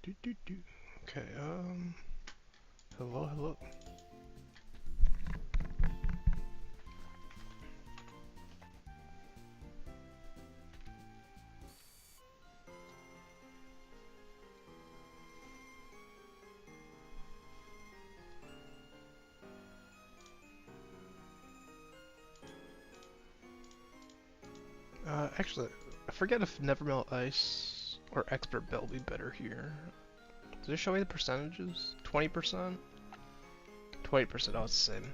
Okay, hello, hello. Actually, I forget if Nevermelt Ice or Expert Belt would be better here. Does it show me the percentages? 20%? 20%, oh, it's the same.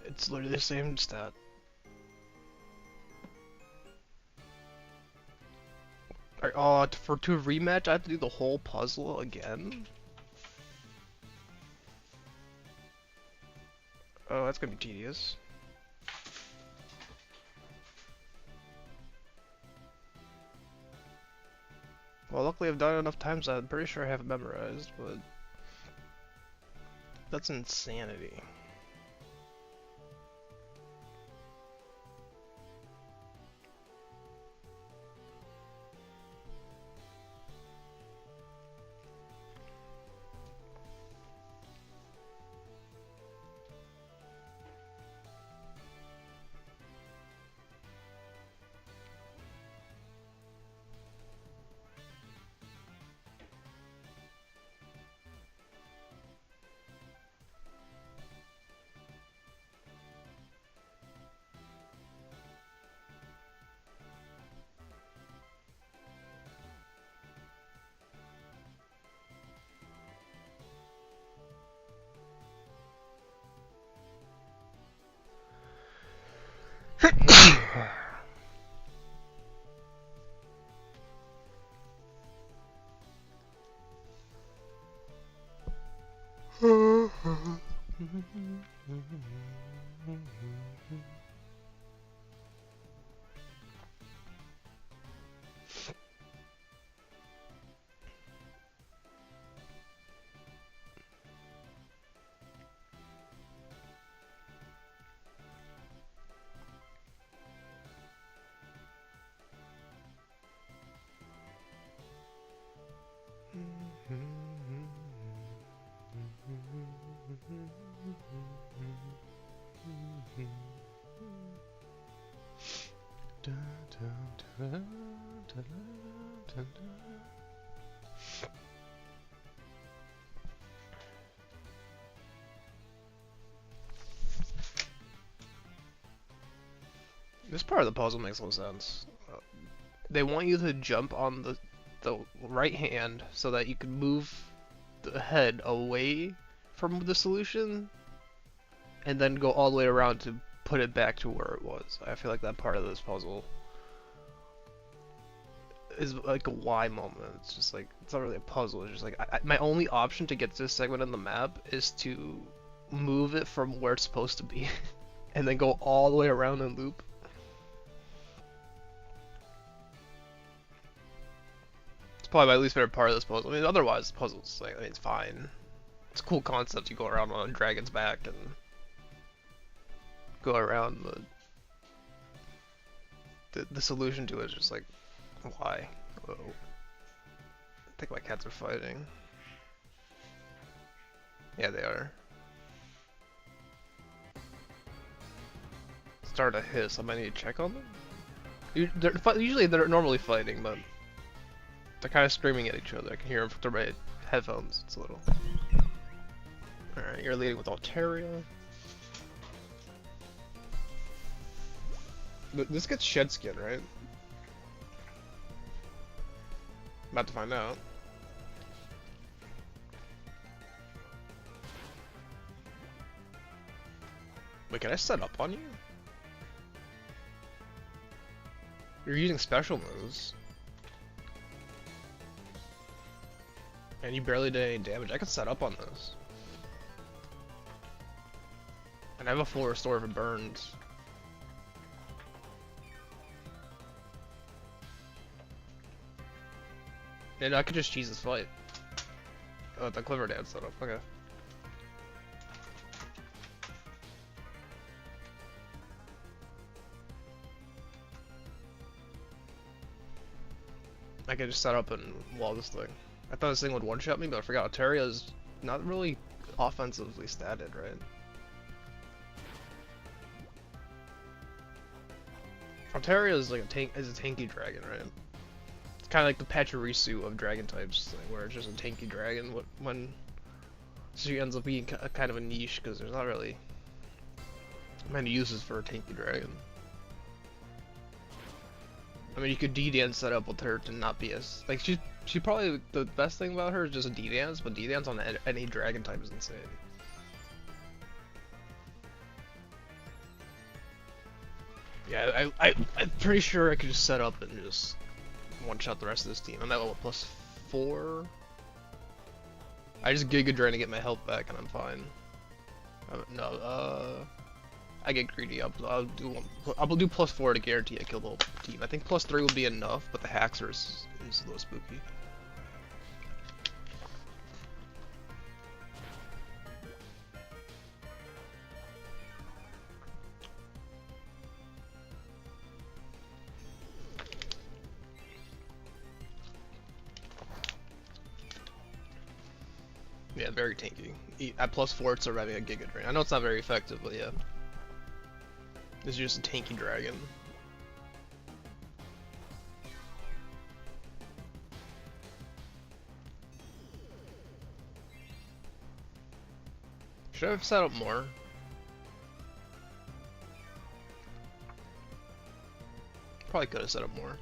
It's literally the same stat. Alright, to rematch, I have to do the whole puzzle again? Oh, that's gonna be tedious. Well, luckily I've done it enough times that I'm pretty sure I have it memorized, but that's insanity. This part of the puzzle makes no sense. They want you to jump on the right hand so that you can move the head away from the solution and then go all the way around to put it back to where it was. I feel like that part of this puzzle is like a why moment. It's just like, it's not really a puzzle, it's just like, my only option to get to this segment on the map is to move it from where it's supposed to be and then go all the way around and loop. It's probably my least favorite part of this puzzle. I mean, otherwise, the puzzle's like, I mean, it's fine. It's a cool concept. You go around on a dragon's back and go around. The solution to it is just like, why? Whoa. I think my cats are fighting. Yeah, they are. Start a hiss. I might need to check on them. Usually they're normally fighting, but they're kind of screaming at each other. I can hear them through my headphones. It's a little. Alright, you're leading with Altaria. This gets shed skin, right? About to find out. Wait, can I set up on you? You're using special moves. And you barely did any damage. I could set up on this. And I have a full restore if it burns. And I could just cheese this fight. Oh, the clever dance setup. Okay. I could just set up and wall this thing. I thought this thing would one-shot me, but I forgot Alteria's not really offensively statted, right? Altaria is like a tanky dragon, right? It's kind of like the Pachirisu of dragon types, like, where it's just a tanky dragon. So she ends up being kind of a niche because there's not really many uses for a tanky dragon. I mean, you could D-dance set up with her to not be as like she probably the best thing about her is just a D-dance, but D-dance on any dragon type is insane. Yeah, I'm pretty sure I could just set up and just one-shot the rest of this team. I'm at level +4. I just Giga Drain to get my health back and I'm fine. I get greedy. I'll do +4 to guarantee I kill the whole team. I think +3 will be enough, but the Haxer is a little spooky. Yeah, very tanky. At +4, it's already a Giga Drain. I know it's not very effective, but yeah. This is just a tanky dragon. Should I have set up more? Probably could have set up more.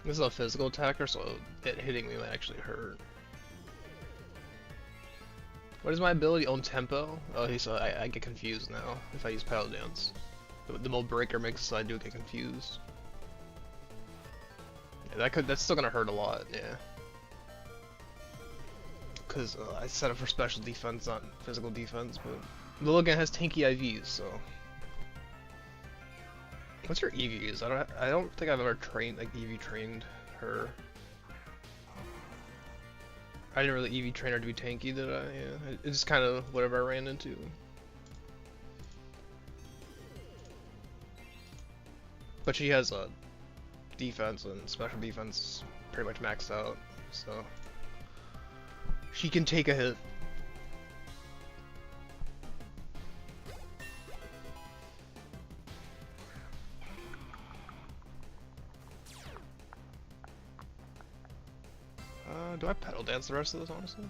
This is a physical attacker, so it hitting me might actually hurt. What is my ability? Own tempo? Oh, so I get confused now if I use Paddle Dance. The Mold Breaker makes it so I do get confused. Yeah, that's still gonna hurt a lot, yeah. Because I set up for special defense, not physical defense, but Lilligant has tanky IVs, so. What's your EVs? I don't think I've ever EV trained her. I didn't really EV train her to be tanky, did I? Yeah, it's just kind of whatever I ran into. But she has a defense and special defense pretty much maxed out, so she can take a hit. Do I Pedal Dance the rest of this, honestly?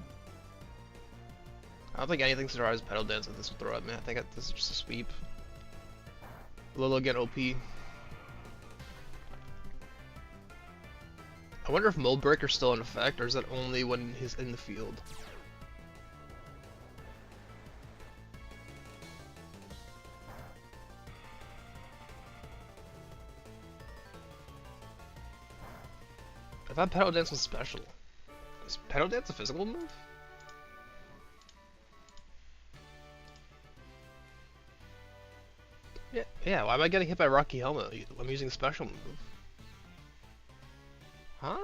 I don't think anything survives Pedal Dance that this will throw at me. I think this is just a sweep. Lilo get OP. I wonder if Mold Breaker's still in effect, or is that only when he's in the field? I thought Pedal Dance was special. Is Pedal Dance a physical move? Yeah, why am I getting hit by Rocky Helmet? I'm using a special move. Huh?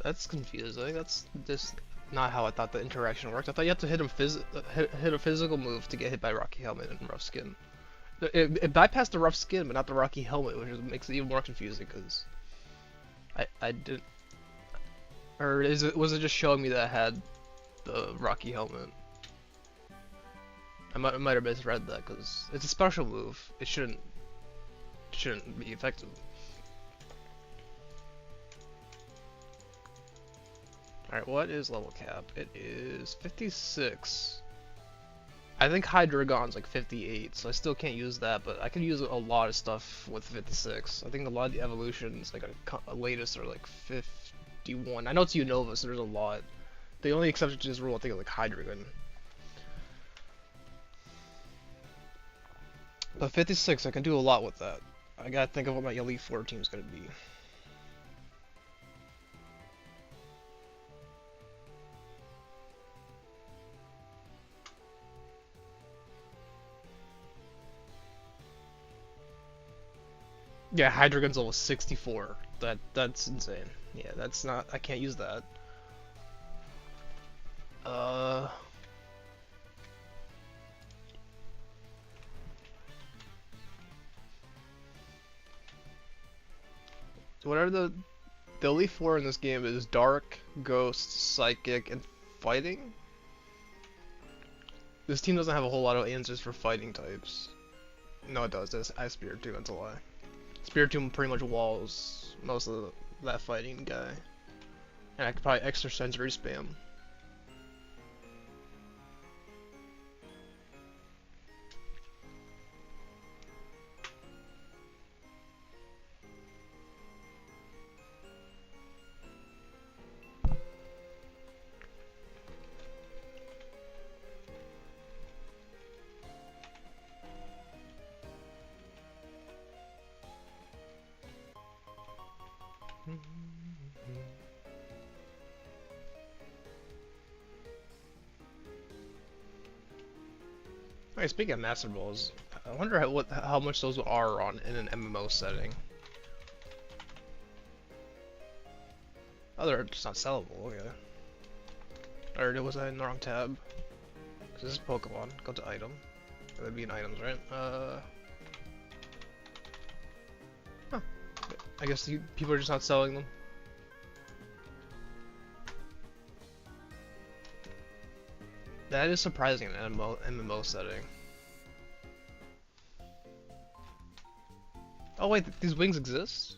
That's confusing. That's just not how I thought the interaction worked. I thought you had to hit a physical move to get hit by Rocky Helmet and Rough Skin. It bypassed the Rough Skin, but not the Rocky Helmet, which makes it even more confusing because I didn't. Or was it just showing me that I had the Rocky Helmet? I might have misread that because it's a special move. It shouldn't be effective. Alright, what is level cap? It is 56. I think Hydreigon's like 58, so I still can't use that, but I can use a lot of stuff with 56. I think a lot of the evolutions, like a latest, are like 51. I know it's Unova, so there's a lot. The only exception to this rule, I think, is like Hydreigon. But 56, I can do a lot with that. I gotta think of what my Elite Four team is gonna be. Yeah, Hydreigon's level 64. That's insane. Yeah, that's not. I can't use that. whatever the Elite Four in this game is Dark, Ghost, Psychic, and Fighting. This team doesn't have a whole lot of answers for fighting types. No, it does. I have Spirit Tomb, that's a lie. Spirit Tomb pretty much walls most of that fighting guy. And I could probably extrasensory spam. Alright, speaking of Master Balls, I wonder how much those are on in an MMO setting. Oh, they're just not sellable, okay. Or was I in the wrong tab? Cause this is Pokemon. Go to item. That would be in items, right? Huh. I guess people are just not selling them. That is surprising in an MMO setting. Oh wait, these wings exist?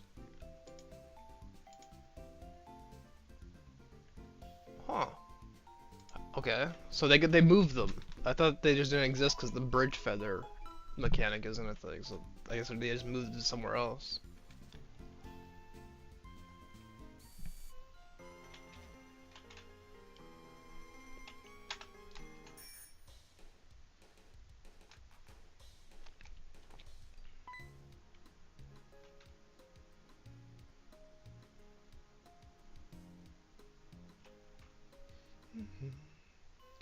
Huh. Okay, so they moved them. I thought they just didn't exist because the bridge feather mechanic isn't a thing, so I guess they just moved it somewhere else.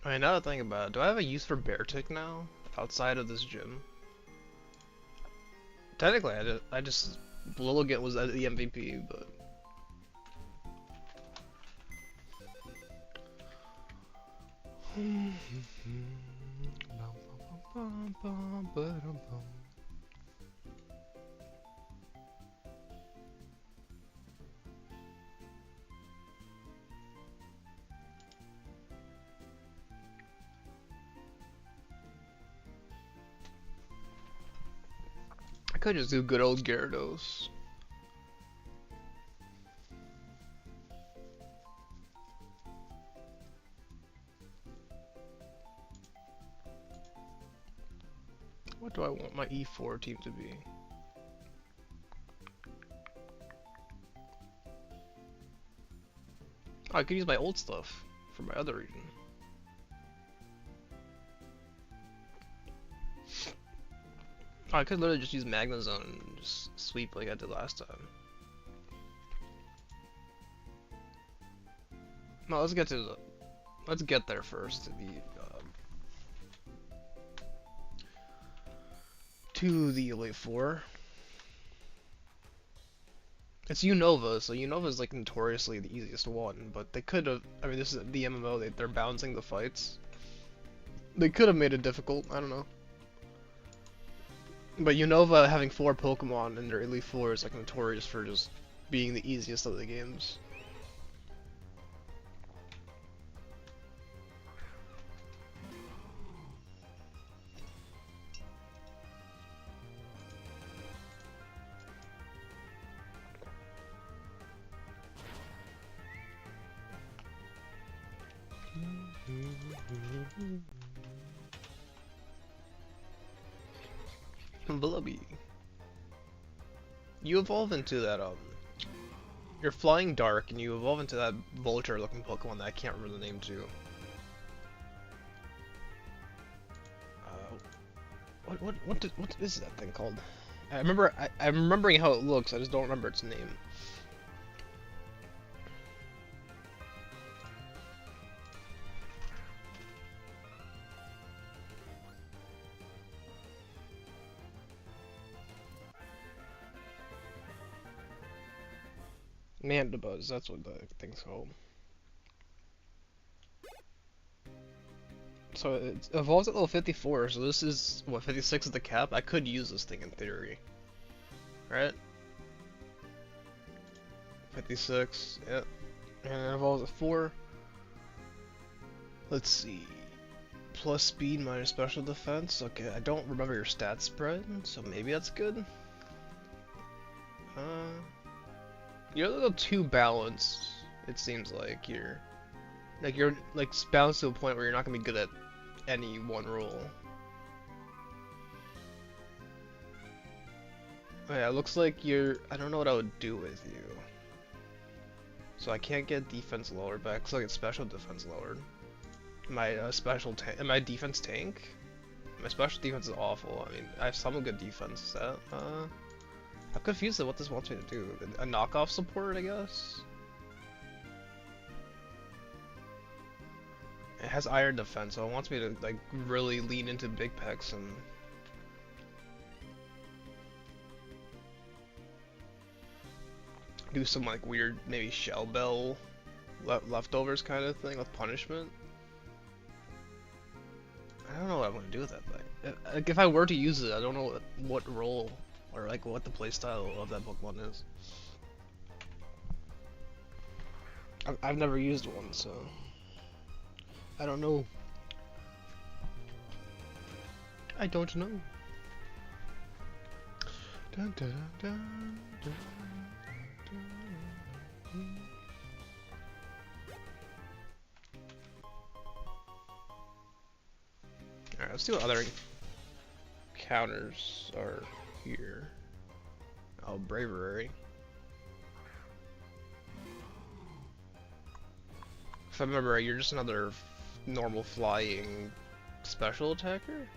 I mean, now that I think about it, do I have a use for Bear Tick now? Outside of this gym? Technically, I just Lilligant was the MVP, but... I could just do good old Gyarados. What do I want my E4 team to be? Oh, I could use my old stuff for my other region. Oh, I could literally just use Magnezone and just sweep like I did last time. No, let's get there first to the Elite Four. It's Unova, so Unova is like notoriously the easiest one, but they could have. I mean, this is the MMO. They're balancing the fights. They could have made it difficult. I don't know. But Unova having 4 Pokemon in their Elite Four is like notorious for just being the easiest of the games. Blubby. You evolve into that, you're flying dark and you evolve into that vulture looking Pokemon that I can't remember the name to. What is that thing called? I'm remembering how it looks, I just don't remember its name. Mandibuzz, that's what the thing's called. So it evolves at level 54, so this is, what, 56 is the cap? I could use this thing in theory. Right? 56, yep. And it evolves at 4. Let's see. Plus speed minus special defense. Okay, I don't remember your stat spread, so maybe that's good. You're a little too balanced, it seems like. You're balanced to a point where you're not gonna be good at any one role. Oh yeah, it looks like you're... I don't know what I would do with you. So I can't get defense lowered, but I still get special defense lowered. My am I defense tank? My special defense is awful. I mean, I have some good defense. Is that, I'm confused at what this wants me to do. A knockoff support, I guess? It has iron defense, so it wants me to, like, really lean into big pecs and... do some, like, weird, maybe shell bell leftovers kind of thing with punishment. I don't know what I want to do with that thing. Like, if I were to use it, I don't know what role or like what the playstyle of that Pokemon is. I've never used one, so I don't know. I don't know. Dun, dun, dun, dun, dun. Alright, let's see what other counters are here. Oh, Bravery. If I remember right, you're just another normal flying special attacker?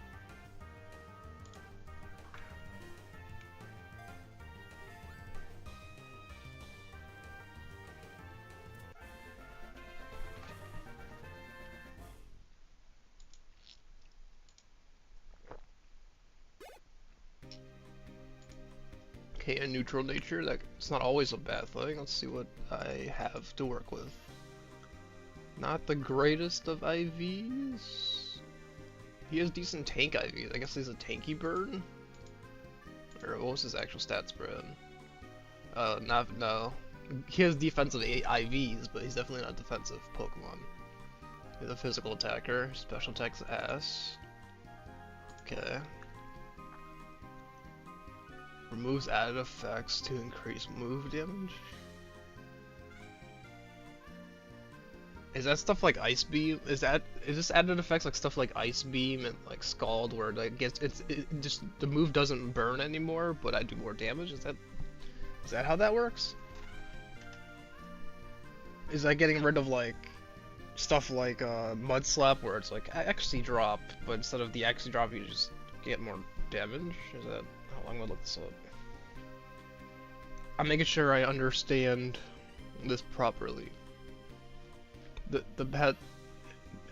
Okay, a neutral nature, that's not always a bad thing. Let's see what I have to work with. Not the greatest of IVs. He has decent tank IVs. I guess he's a tanky bird? Or what was his actual stat spread? No. He has defensive IVs, but he's definitely not a defensive Pokemon. He's a physical attacker. Special attack's ass. Okay. Removes added effects to increase move damage. Is that stuff like Ice Beam? Is this added effects like stuff like Ice Beam and like Scald, where like it just the move doesn't burn anymore, but I do more damage? Is that how that works? Is that getting rid of like stuff like Mud Slap, where it's like XC drop, but instead of the XC drop you just get more damage? Is that how long would I look this up? I'm making sure I understand this properly. The pet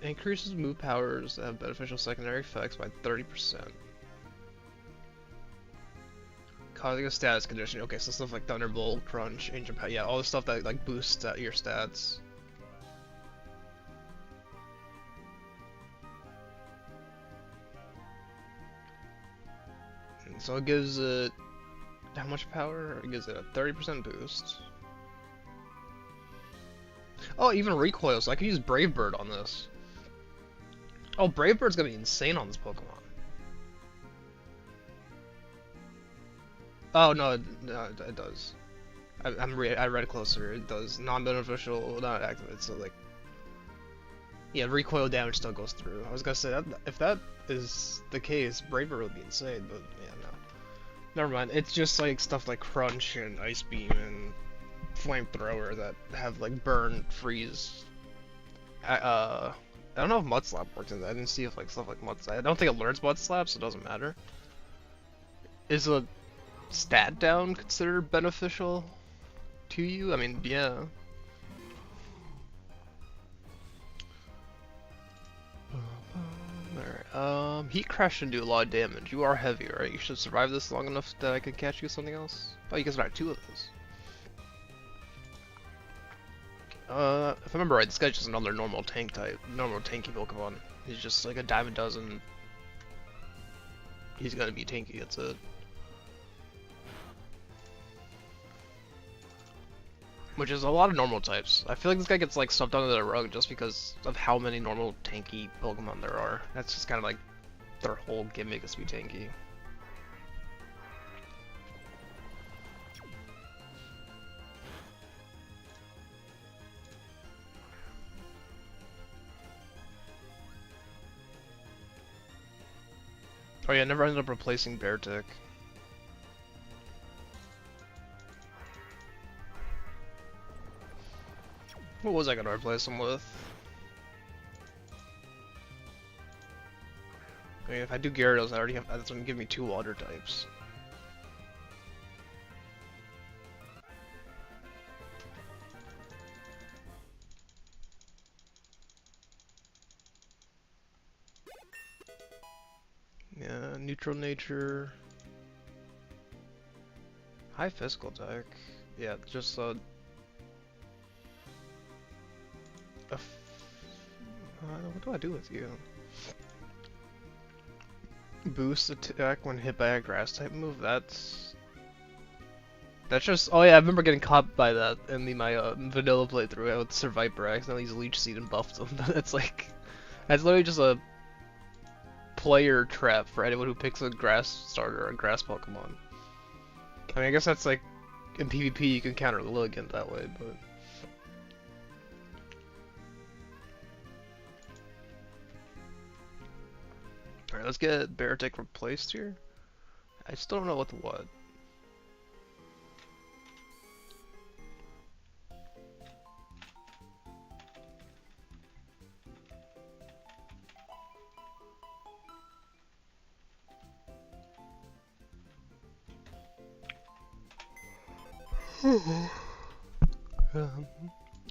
increases move powers that have beneficial secondary effects by 30%. Causing a status condition. Okay, so stuff like Thunderbolt, Crunch, Ancient Power, yeah, all the stuff that like boosts your stats. And so it gives it how much power? It gives it a 30% boost. Oh, even recoil, so I can use Brave Bird on this. Oh, Brave Bird's gonna be insane on this Pokemon. Oh no, it does. I read closer. It does non-beneficial, not active. So like, yeah, recoil damage still goes through. I was gonna say that if that is the case, Brave Bird would be insane, but yeah, no. Never mind. It's just like stuff like Crunch and Ice Beam and Flamethrower that have like burn, freeze. I don't know if Mud Slap works in that. I didn't see if like stuff like Mud Slap. I don't think it learns Mud Slap, so it doesn't matter. Is a stat down considered beneficial to you? I mean, yeah. Alright, Heat Crash should do a lot of damage. You are heavy, right? You should survive this long enough that I can catch you with something else. Oh, you can survive 2 of those. If I remember right, this guy's just another normal tank type, normal tanky Pokemon. He's just like a dime a dozen. He's gonna be tanky, that's it. which is a lot of normal types. I feel like this guy gets like swept under the rug just because of how many normal tanky Pokemon there are. That's just kind of like their whole gimmick is to be tanky. Oh yeah, I never ended up replacing Beartic. What was I gonna replace him with? I mean, if I do Gyarados, I already have. That's gonna give me 2 water types. Yeah, neutral nature. High physical attack. Yeah, just what do I do with you? Boost attack when hit by a grass type move. That's just. Oh yeah, I remember getting caught by that in my vanilla playthrough with Survivor. I accidentally used Leech Seed and buffed him. That's like, that's literally just a player trap for anyone who picks a grass starter or a grass Pokemon. I mean, I guess that's like in PvP you can counter Lilligant that way, but. Alright, let's get Beartic replaced here. I still don't know what.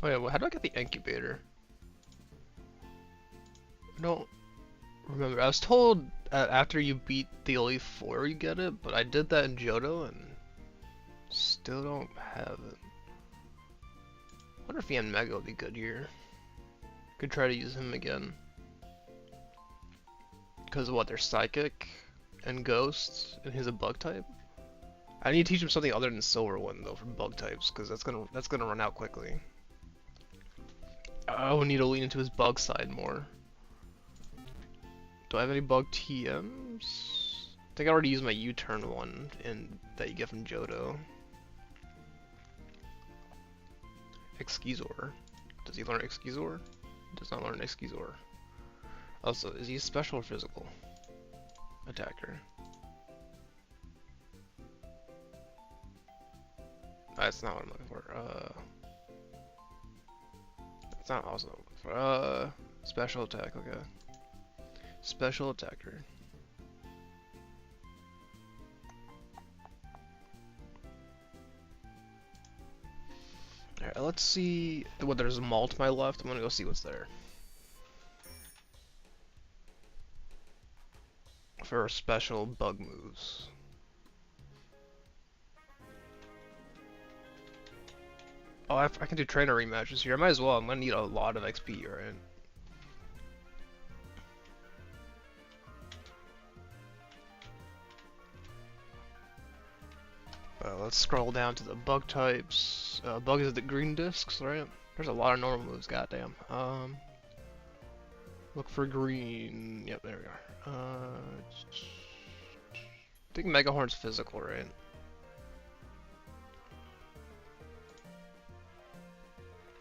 Oh yeah, well, how do I get the incubator? I don't remember. I was told after you beat the Elite Four you get it, but I did that in Johto and still don't have it. I wonder if Mega would be good here. Could try to use him again. Because of what, they're Psychic and Ghost, and he's a Bug type? I need to teach him something other than Silver One though for Bug types, because that's gonna run out quickly. I will need to lean into his Bug side more. Do I have any Bug TMs? I think I already used my U-turn one that you get from Johto. Excusor. Does he learn Excusor? He does not learn Excusor. Also, is he a special or physical attacker? That's not what I'm looking for. That's not also what I'm looking for. Special attack, okay. Special attacker. Alright, let's see what there's a mall to my left. I'm gonna go see what's there. For special bug moves. Oh, I can do trainer rematches here. I might as well. I'm gonna need a lot of XP, right? Let's scroll down to the bug types. Bug is the green discs, right? There's a lot of normal moves, goddamn. Look for green. Yep, there we are. I think Mega Horn's physical, right?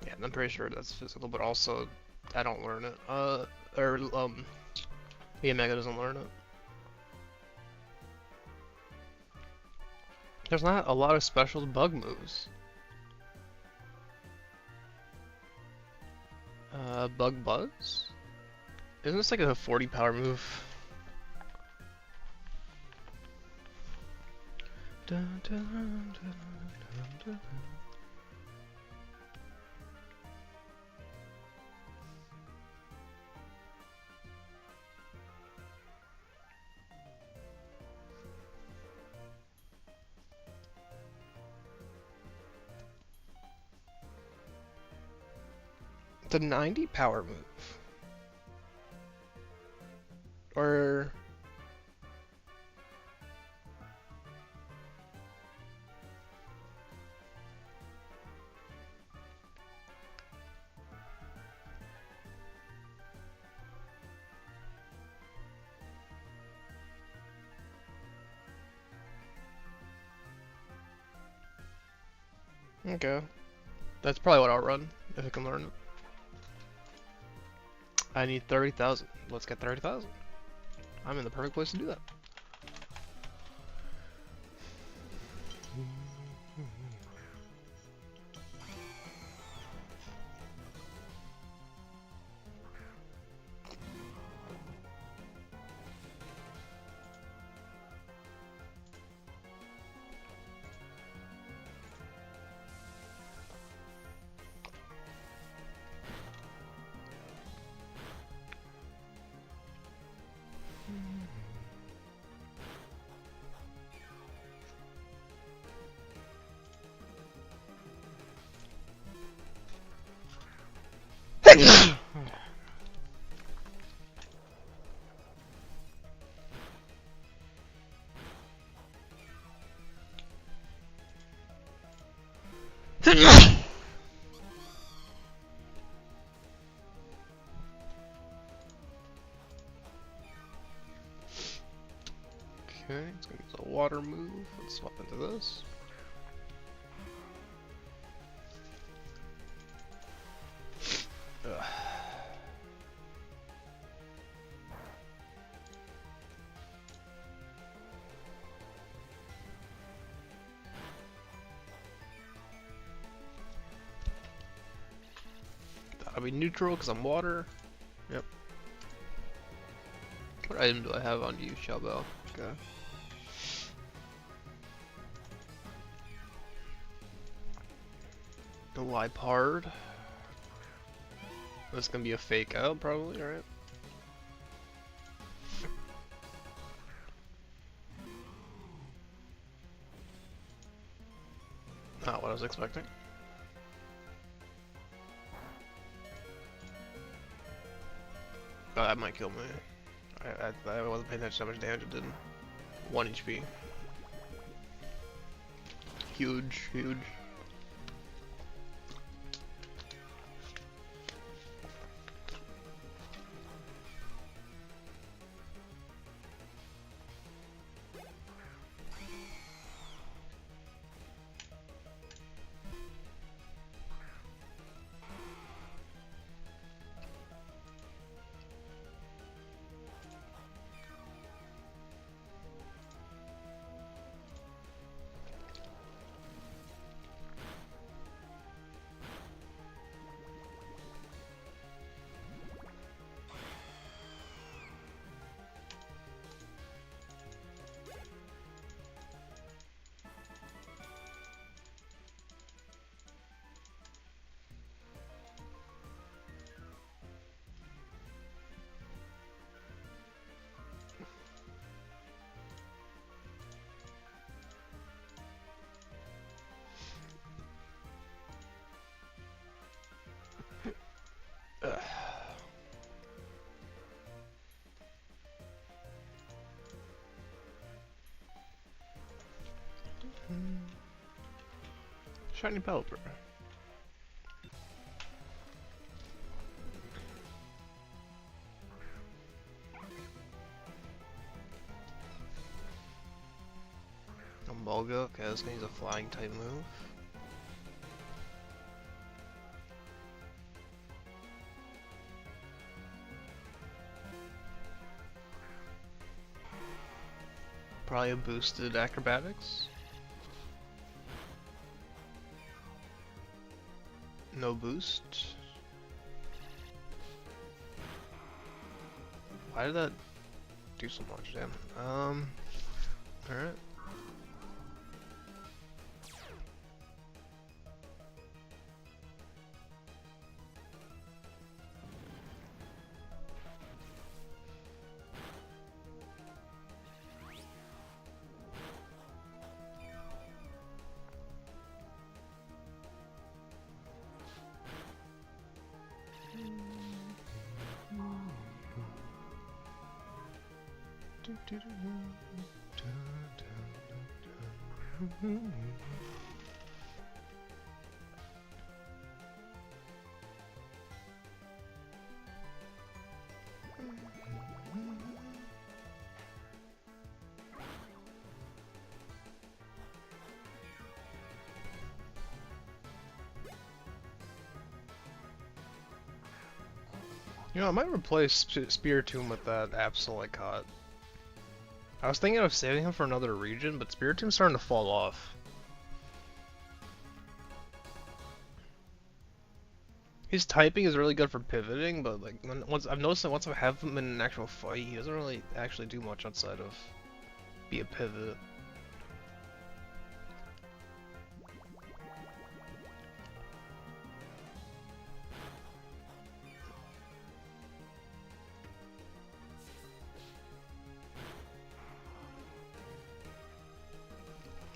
Yeah, I'm pretty sure that's physical, but also I don't learn it. Yeah, Mega doesn't learn it. There's not a lot of special bug moves. Bug Buzz? Isn't this like a 40 power move? Dun, dun, dun, dun, dun. It's a 90 power move. Or... Okay. That's probably what I'll run, if I can learn it. I need 30,000. Let's get 30,000. I'm in the perfect place to do that. Okay, it's gonna use a water move. Let's swap into this. Ugh. That'll be neutral because I'm water. Yep. What item do I have on you, Shellbell? Okay. The Lipard. That's gonna be a fake out, probably, right? Not what I was expecting. Oh, that might kill me. I wasn't paying attention to how much damage it did. 1 HP. Huge, huge. Ugh. Shiny Pelipper. Bulga, okay, this gonna use a flying type move. Probably a boosted acrobatics. No boost. Why did that do so much? Damn. Alright. You know, I might replace Spiritomb with that Absol I caught. I was thinking of saving him for another region, but Spiritomb's starting to fall off. His typing is really good for pivoting, but like I've noticed that once I have him in an actual fight, he doesn't really actually do much outside of be a pivot.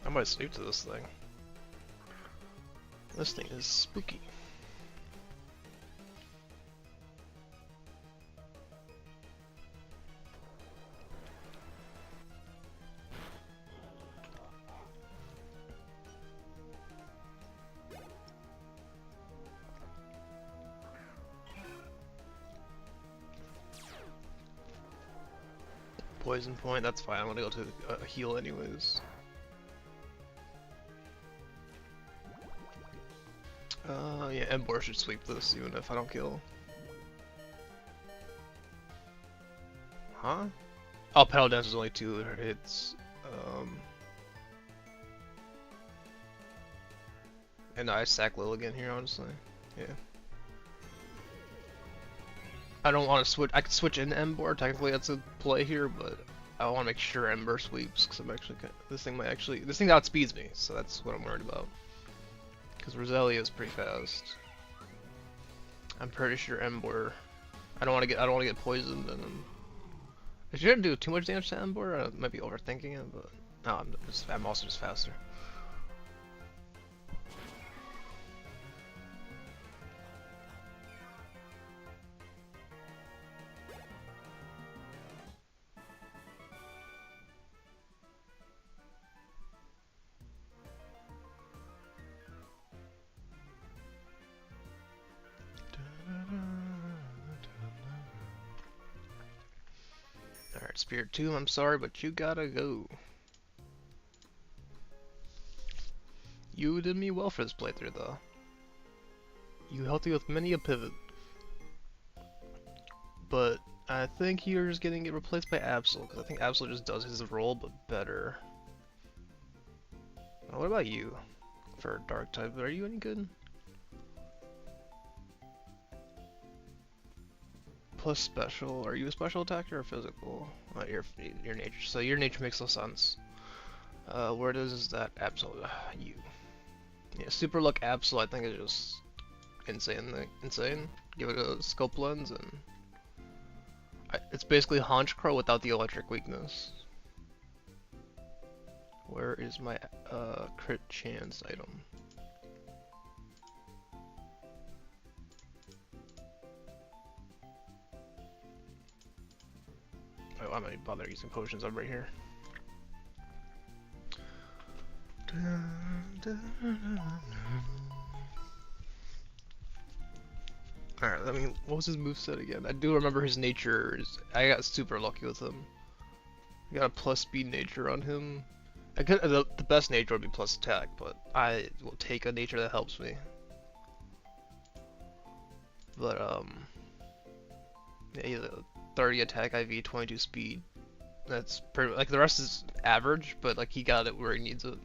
I might sleep to this thing. This thing is spooky. Poison point, that's fine. I'm gonna go to heal anyways. Yeah, Embor should sweep this even if I don't kill. Huh? Oh, Pedal Dance is only 2 hits. And I sack Lilligant here, honestly. Yeah. I don't want to switch. I could switch into Embor. Technically, that's a play here, but I want to make sure Ember sweeps because I'm actually this thing outspeeds me, so that's what I'm worried about. Because Roselia is pretty fast. I'm pretty sure Embor. I don't want to get poisoned, and I shouldn't do too much damage to Embor. I might be overthinking it, but no, I'm also just faster. Alright, Spiritomb, I'm sorry, but you gotta go. You did me well for this playthrough, though. You helped me with many a pivot. But I think you're just getting it replaced by Absol, because I think Absol just does his role, but better. Now, what about you? For Dark type, are you any good? Plus special. Are you a special attacker or physical? Your nature. So your nature makes no sense. Where does that Absol? You. Yeah, Super Luck Absol I think is just insane. Give it a scope lens and it's basically Haunch Crow without the electric weakness. Where is my crit chance item? Oh, I'm not even bother using potions. I'm right here. Alright, I mean, what was his moveset again? I do remember his nature. I got super lucky with him. I got a plus speed nature on him. The best nature would be plus attack, but I will take a nature that helps me. But, yeah, he's a 30 attack IV, 22 speed. That's pretty, like, the rest is average, but, like, he got it where he needs it.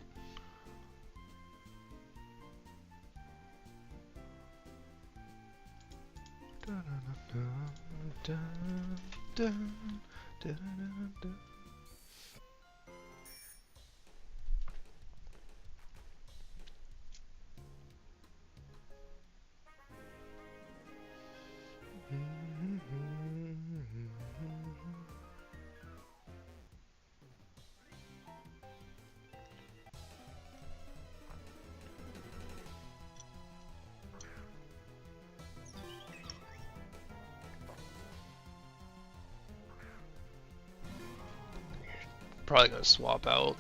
Probably gonna swap out.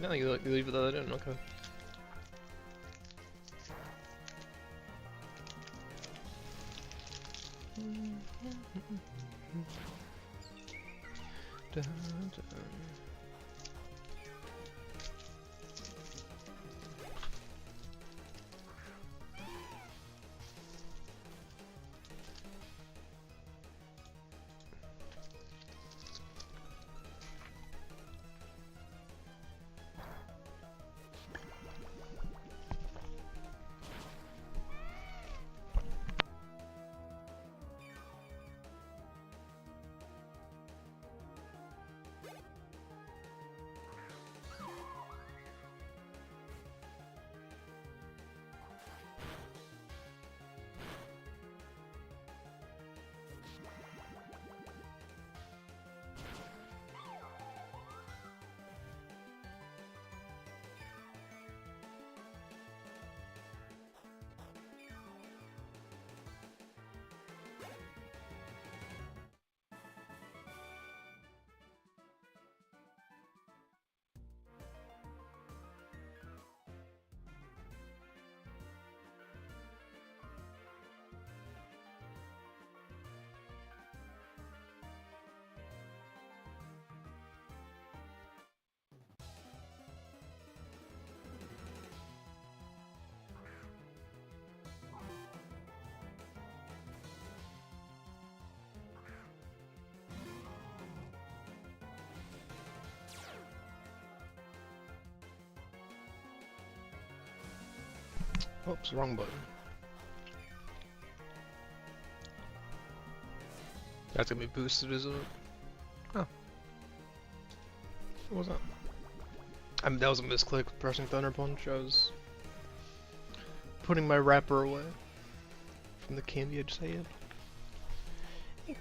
No, you leave that in, okay. Oops, wrong button. That's gonna be boosted, isn't it? Oh. What was that? I mean, that was a misclick pressing Thunder Punch. I was putting my wrapper away from the candy I'd said.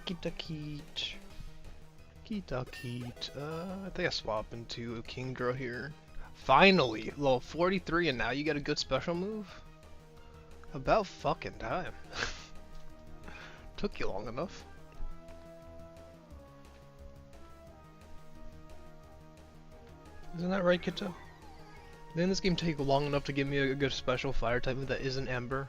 Kita-keet. Kita-keet. I think I swap into a Kingdra here. Finally! Level 43 and now you get a good special move? About fucking time. Took you long enough. Isn't that right, Kita? Didn't this game take long enough to give me a good special fire type move that isn't Ember?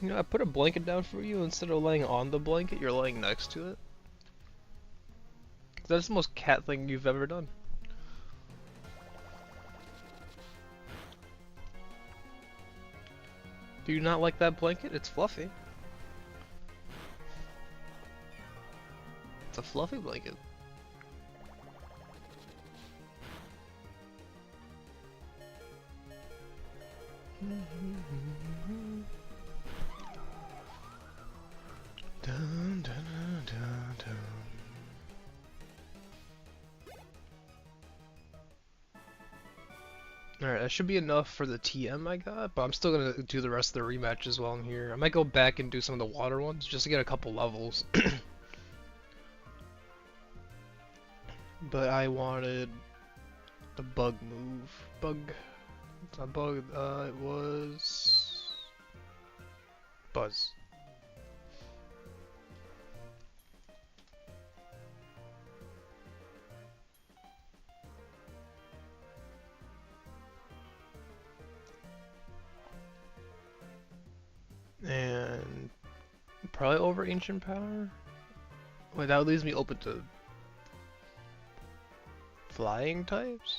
You know, I put a blanket down for you. Instead of laying on the blanket, you're laying next to it. That's the most cat thing you've ever done. Do you not like that blanket? It's fluffy. It's a fluffy blanket. Dun, dun, dun, dun, dun. Alright, that should be enough for the TM I got, but I'm still gonna do the rest of the rematches while I'm here. I might go back and do some of the water ones, just to get a couple levels. But I wanted the bug move. It's not bug, it was... Buzz. And probably over Ancient Power. Wait, that leaves me open to flying types?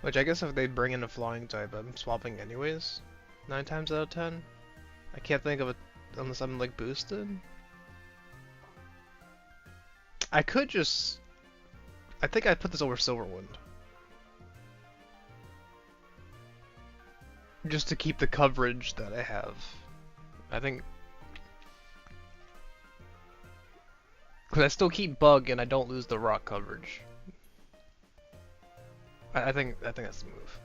Which I guess if they bring in a flying type, I'm swapping anyways. 9 times out of 10. I can't think of it unless I'm like boosted. I could just... I think I put this over Silverwind. Just to keep the coverage that I have. I think... Because I still keep Bug and I don't lose the rock coverage. I think that's the move.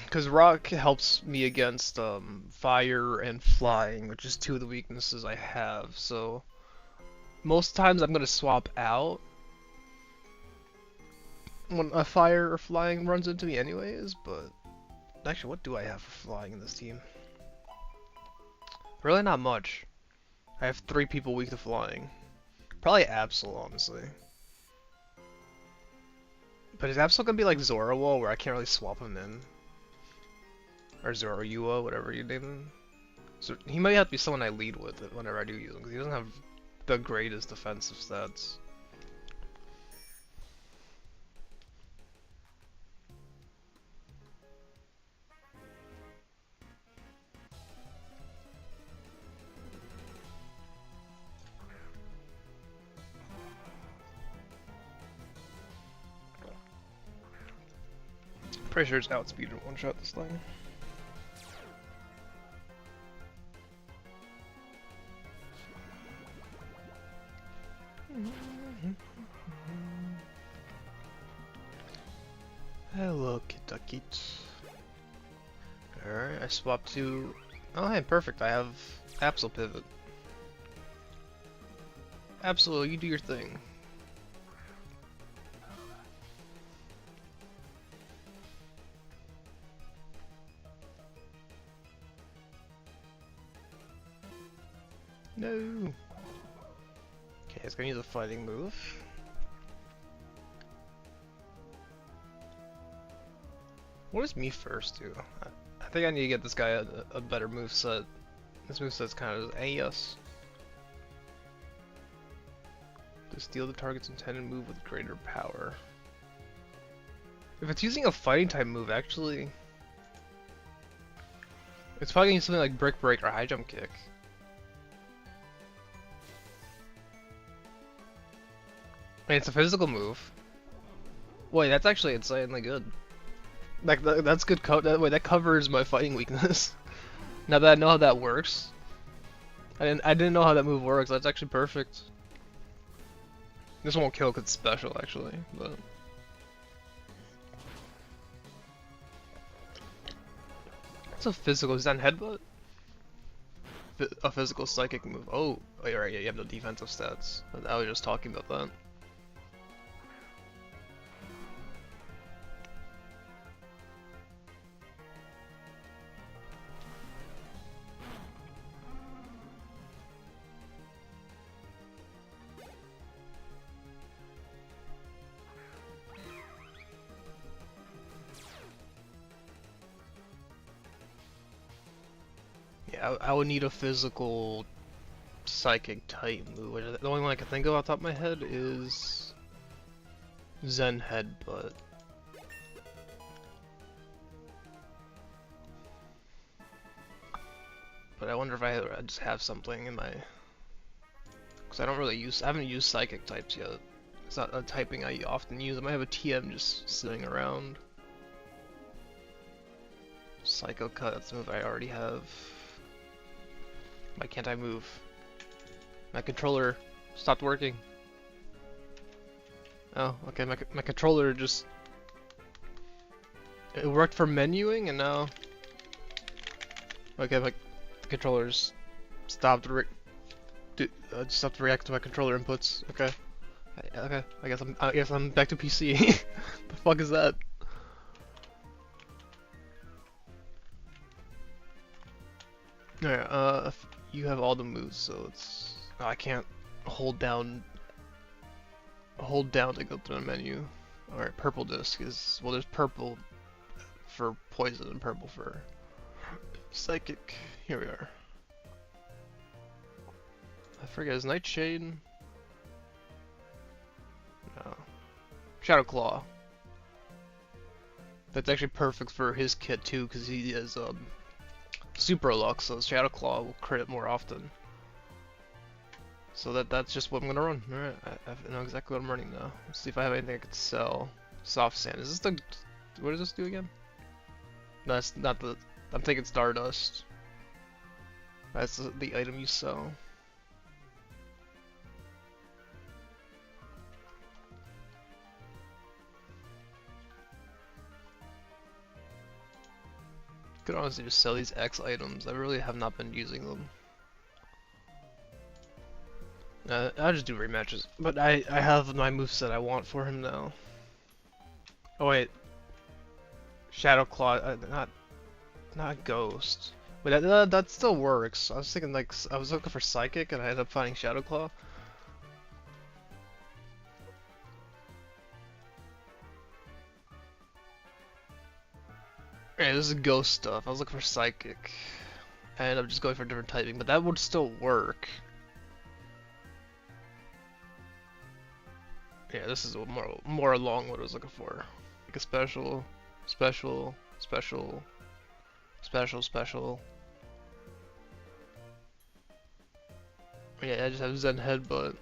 Because rock helps me against fire and flying, which is 2 of the weaknesses I have. So most times I'm gonna swap out when a fire or flying runs into me anyways, but actually what do I have for flying in this team? Really not much. I have 3 people weak to flying. Probably Absol, honestly. But is Absol gonna be like Zorua, where I can't really swap him in? Or Zorua, whatever you name him. So he might have to be someone I lead with whenever I do use him, because he doesn't have the greatest defensive stats. Pretty sure it's outspeed and one-shot this thing. Hello, Kita-keet. Alright, I swapped to... Oh hey, perfect, I have Absol Pivot. Absol, you do your thing. No. Okay, it's gonna use a fighting move. What does me first do? I think I need to get this guy a better moveset. This moveset's kind of AS. To steal the target's intended move with greater power. If it's using a fighting type move, actually, it's probably gonna use something like Brick Break or High Jump Kick. I mean, it's a physical move. Wait, that's actually insanely good. Like that's good. That covers my fighting weakness. Now that I know how that works, I didn't know how that move works. That's actually perfect. This won't kill because it's special, actually, but. It's a physical Zen headbutt? A physical psychic move. Oh, you're right, yeah, you have no defensive stats. I was just talking about that. Yeah, I would need a physical psychic type move. The only one I can think of off the top of my head is Zen headbutt. But I wonder if I just have something in my, because I haven't used psychic types yet. It's not a typing I often use. I might have a TM just sitting around. Psycho Cut, that's a move I already have. Why can't I move? My controller stopped working. Oh, okay, my controller just... It worked for menuing and now... Okay, my controller's stopped stopped to react to my controller inputs. Okay. Okay, I guess I'm back to PC. The fuck is that? Alright, you have all the moves, so it's... Oh, I can't hold down to go through the menu. Alright, purple disc is... Well, there's purple for poison and purple for psychic. Here we are. I forget, is Nightshade? No. Shadow Claw. That's actually perfect for his kit too, because he is Super Lux, so Shadow Claw will crit more often. So that's just what I'm gonna run. Alright, I know exactly what I'm running now. Let's see if I have anything I could sell. Soft Sand. Is this the... What does this do again? No, that's not the... I'm thinking Stardust. That's the item you sell. Could honestly just sell these X items. I really have not been using them. I'll just do rematches. But I have my moveset I want for him now. Oh wait. Shadow Claw, not Ghost. But that still works. I was thinking like, I was looking for Psychic and I ended up finding Shadow Claw. Okay, this is Ghost stuff. I was looking for Psychic. I ended up just going for different typing, but that would still work. Yeah, this is more along what I was looking for. Like a special, special, special, special, special. Yeah, I just have Zen Headbutt.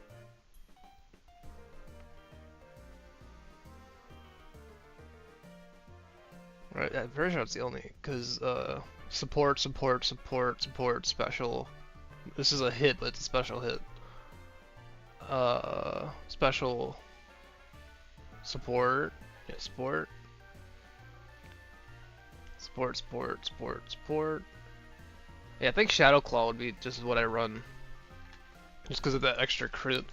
Right, I'm pretty sure that's the only, because support, support, support, support, special. This is a hit, but it's a special hit. Special support. Yeah, sport. Sport, sport, sport, sport. Yeah, I think Shadow Claw would be just what I run. Just because of that extra crit.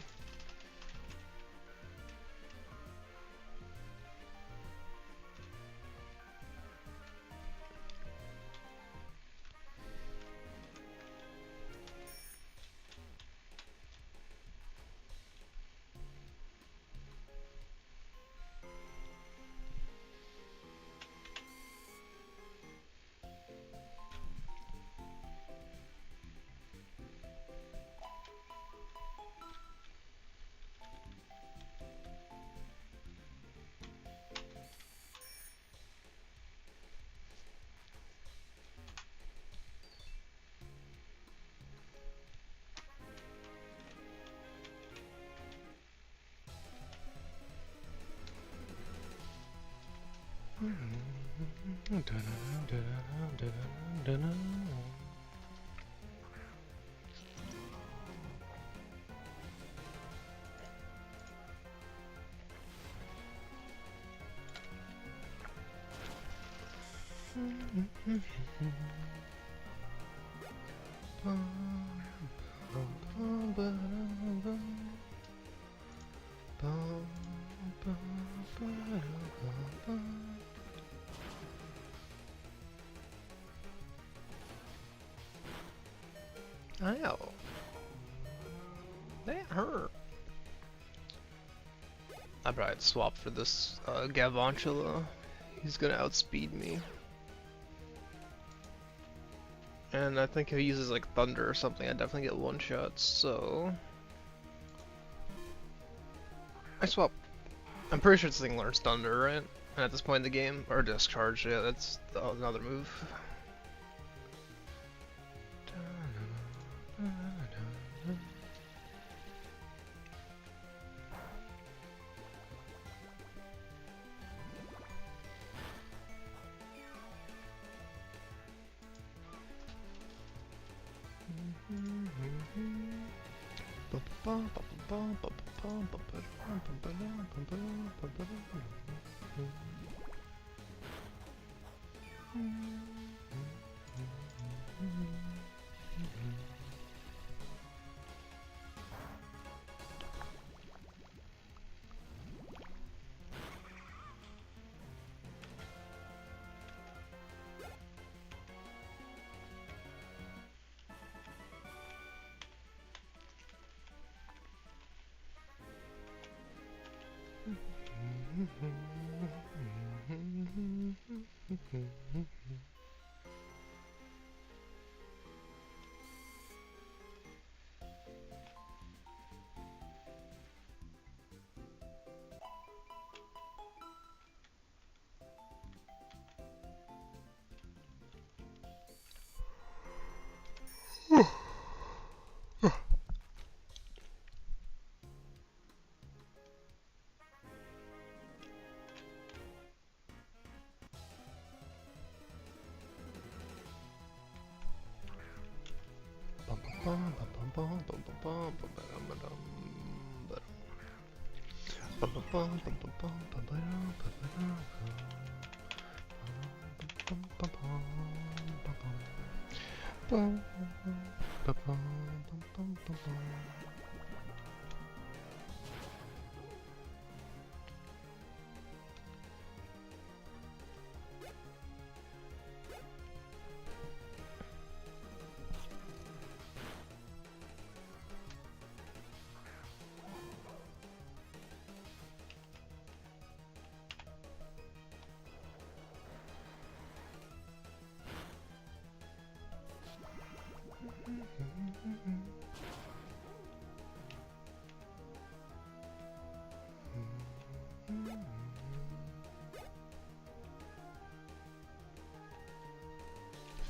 Ow. That hurt. I probably swap for this Gavontula. He's gonna outspeed me. And I think if he uses like Thunder or something, I definitely get one shots, so... I swap. I'm pretty sure this thing learns Thunder, right? And at this point in the game, or Discharge, yeah, that's another move.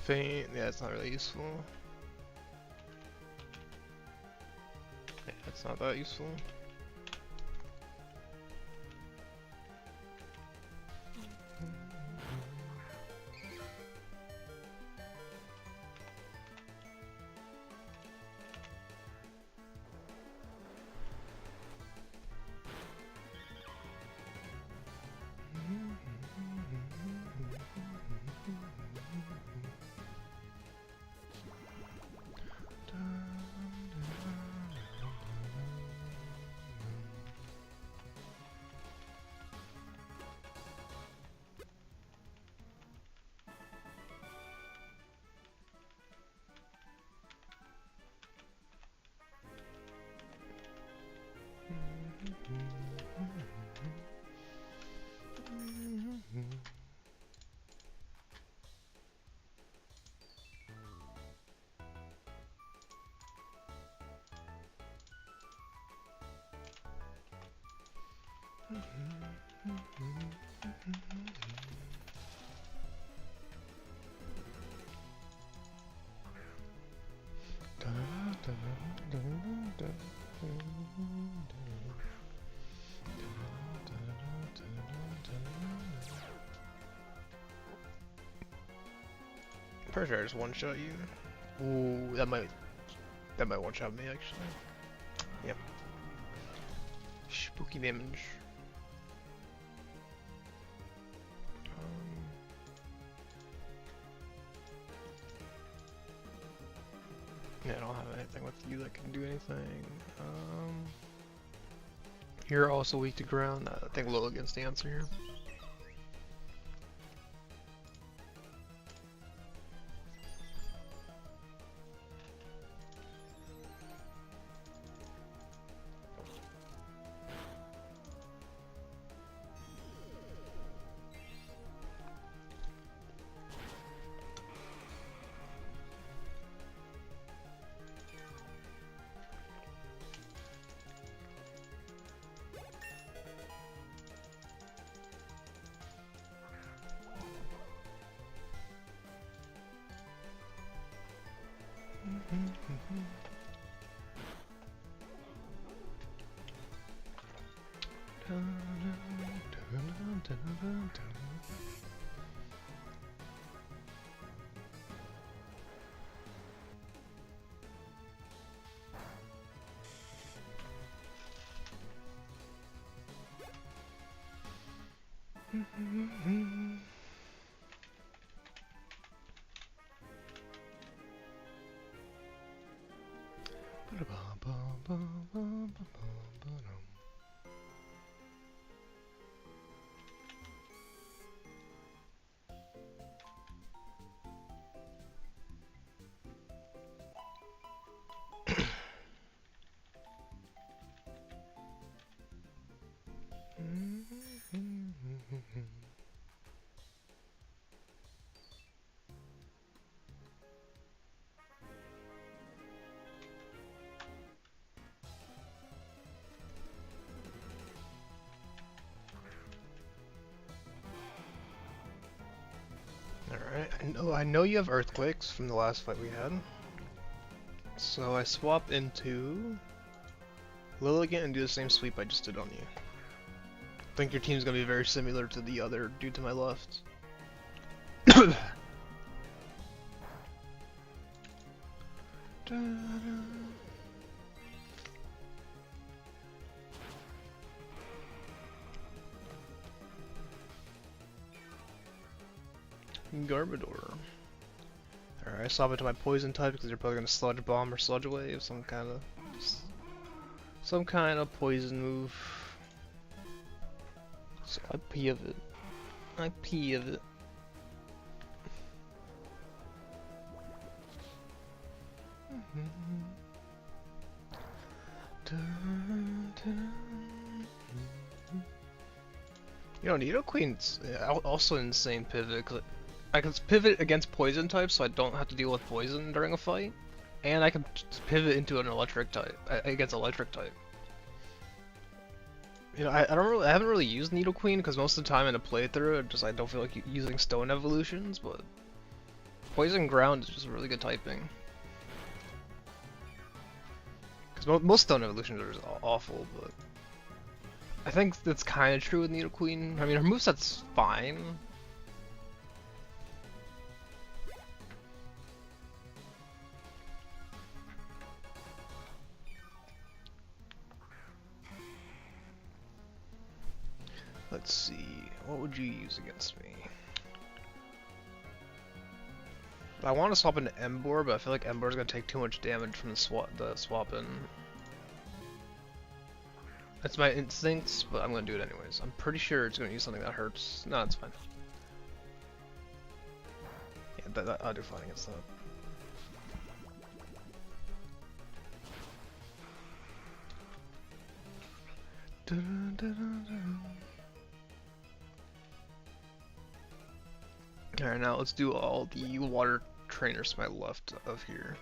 Faint, yeah, it's not really useful. Yeah, it's not that useful. pretty sure I just one-shot you. Ooh, that might one-shot me actually. Yep. Spooky damage. Yeah, I don't have anything with you that can do anything. You're also weak to ground. I think low against the answer here. Alright, I know you have earthquakes from the last fight we had. So I swap into Lilligant and do the same sweep I just did on you. I think your team's gonna be very similar to the other dude to my left. Garbodor. Alright, I swap it to my poison type because you're probably gonna sludge bomb or sludge wave, some kind of poison move. So I pivot. I pivot. You know, Nidoqueen's also an insane pivot, cause I can pivot against poison types so I don't have to deal with poison during a fight, and I can pivot into an electric type, against electric type. You know, I haven't really used Nidoqueen because most of the time in a playthrough, I don't feel like using stone evolutions, but poison ground is just really good typing. Because most stone evolutions are just awful, but I think that's kind of true with Nidoqueen. I mean, her moveset's fine. Let's see, what would you use against me? I want to swap into Emboar, but I feel like Emboar's gonna take too much damage from the swap in. That's my instincts, but I'm gonna do it anyways. I'm pretty sure it's gonna use something that hurts. No, it's fine. Yeah, I'll do fine against that. Alright, now let's do all the water trainers to my left of here.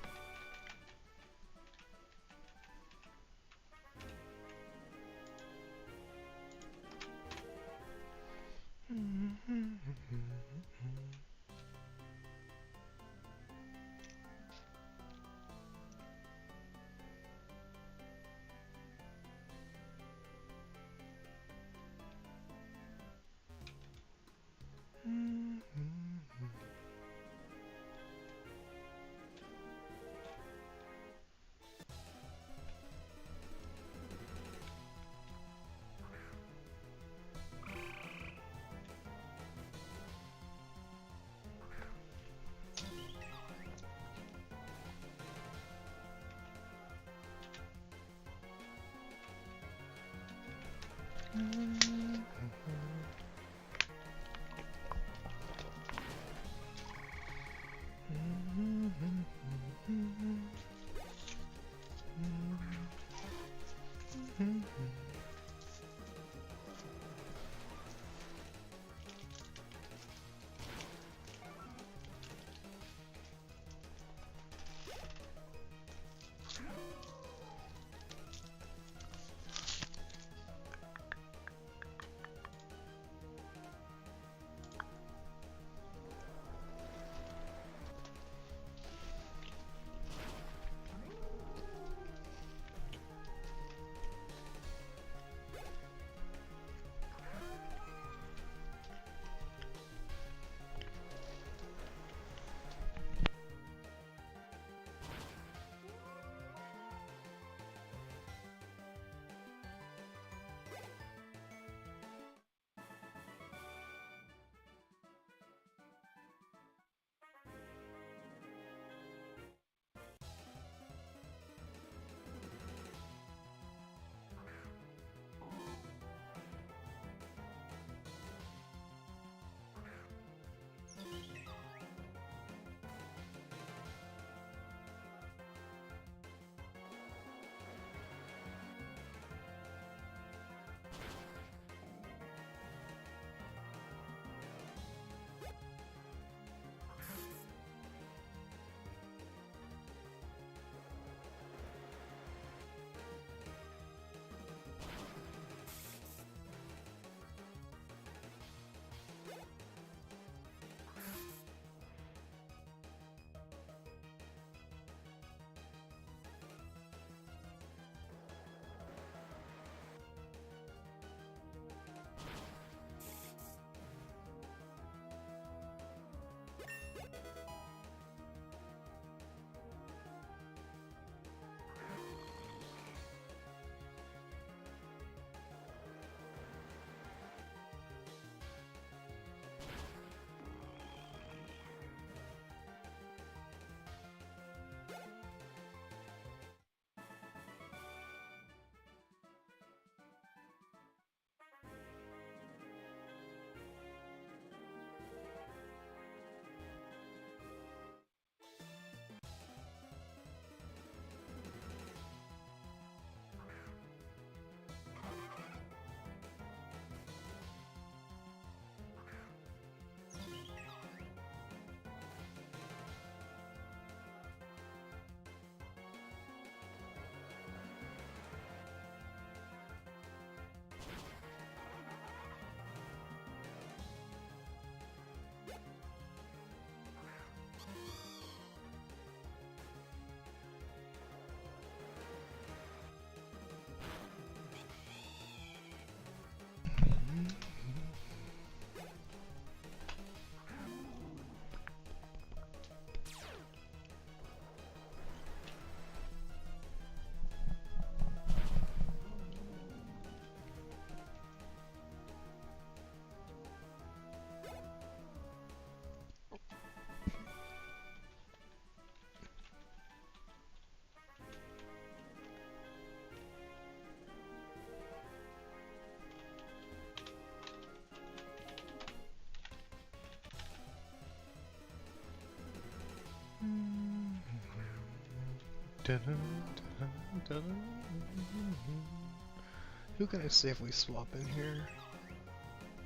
Who can I safely swap in here?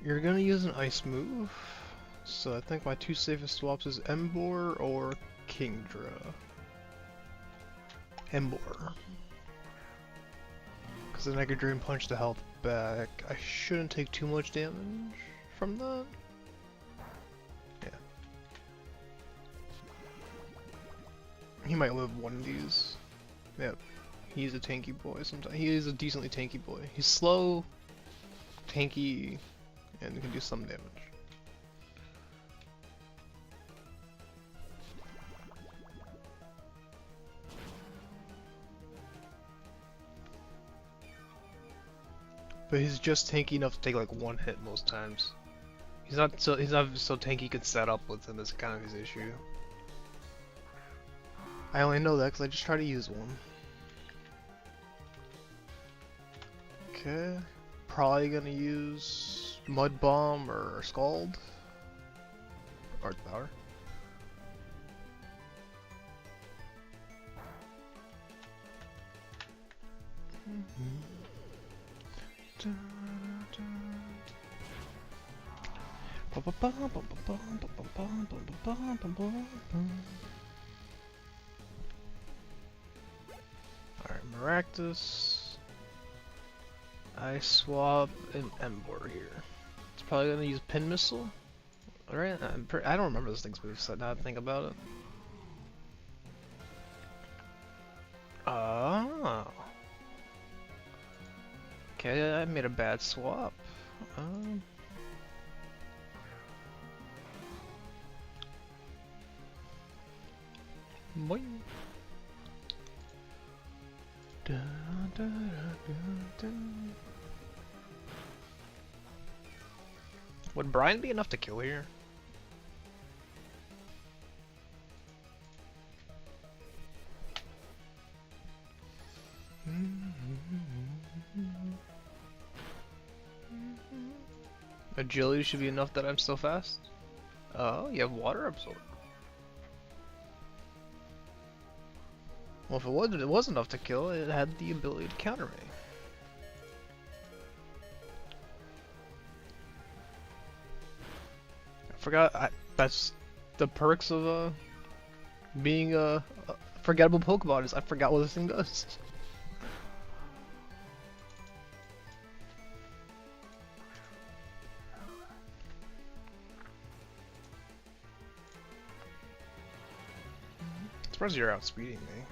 You're gonna use an ice move, so I think my two safest swaps is Embor or Kingdra. Embor. Because then I could Dream Punch the health back. I shouldn't take too much damage from that. Yeah. He might live one of these. Yep. He's a tanky boy sometimes. He is a decently tanky boy. He's slow, tanky, and can do some damage. But he's just tanky enough to take like one hit most times. He's not so tanky you can set up with him is kind of his issue. I only know that because I just try to use one. Okay. probably gonna use Mud Bomb or Scald. Earth Power. Alright, Maractus. I swap an Ember here. It's probably gonna use Pin Missile. Alright, I don't remember this thing's moveset now that I think about it. Oh. Okay, I made a bad swap. Boing. Would Brian be enough to kill here? Agility should be enough that I'm so fast. Oh, you have Water Absorb. Well, if it was enough to kill, it had the ability to counter me. I forgot. That's the perks of being a forgettable Pokemon. Is I forgot what this thing does. I'm surprised you're outspeeding me.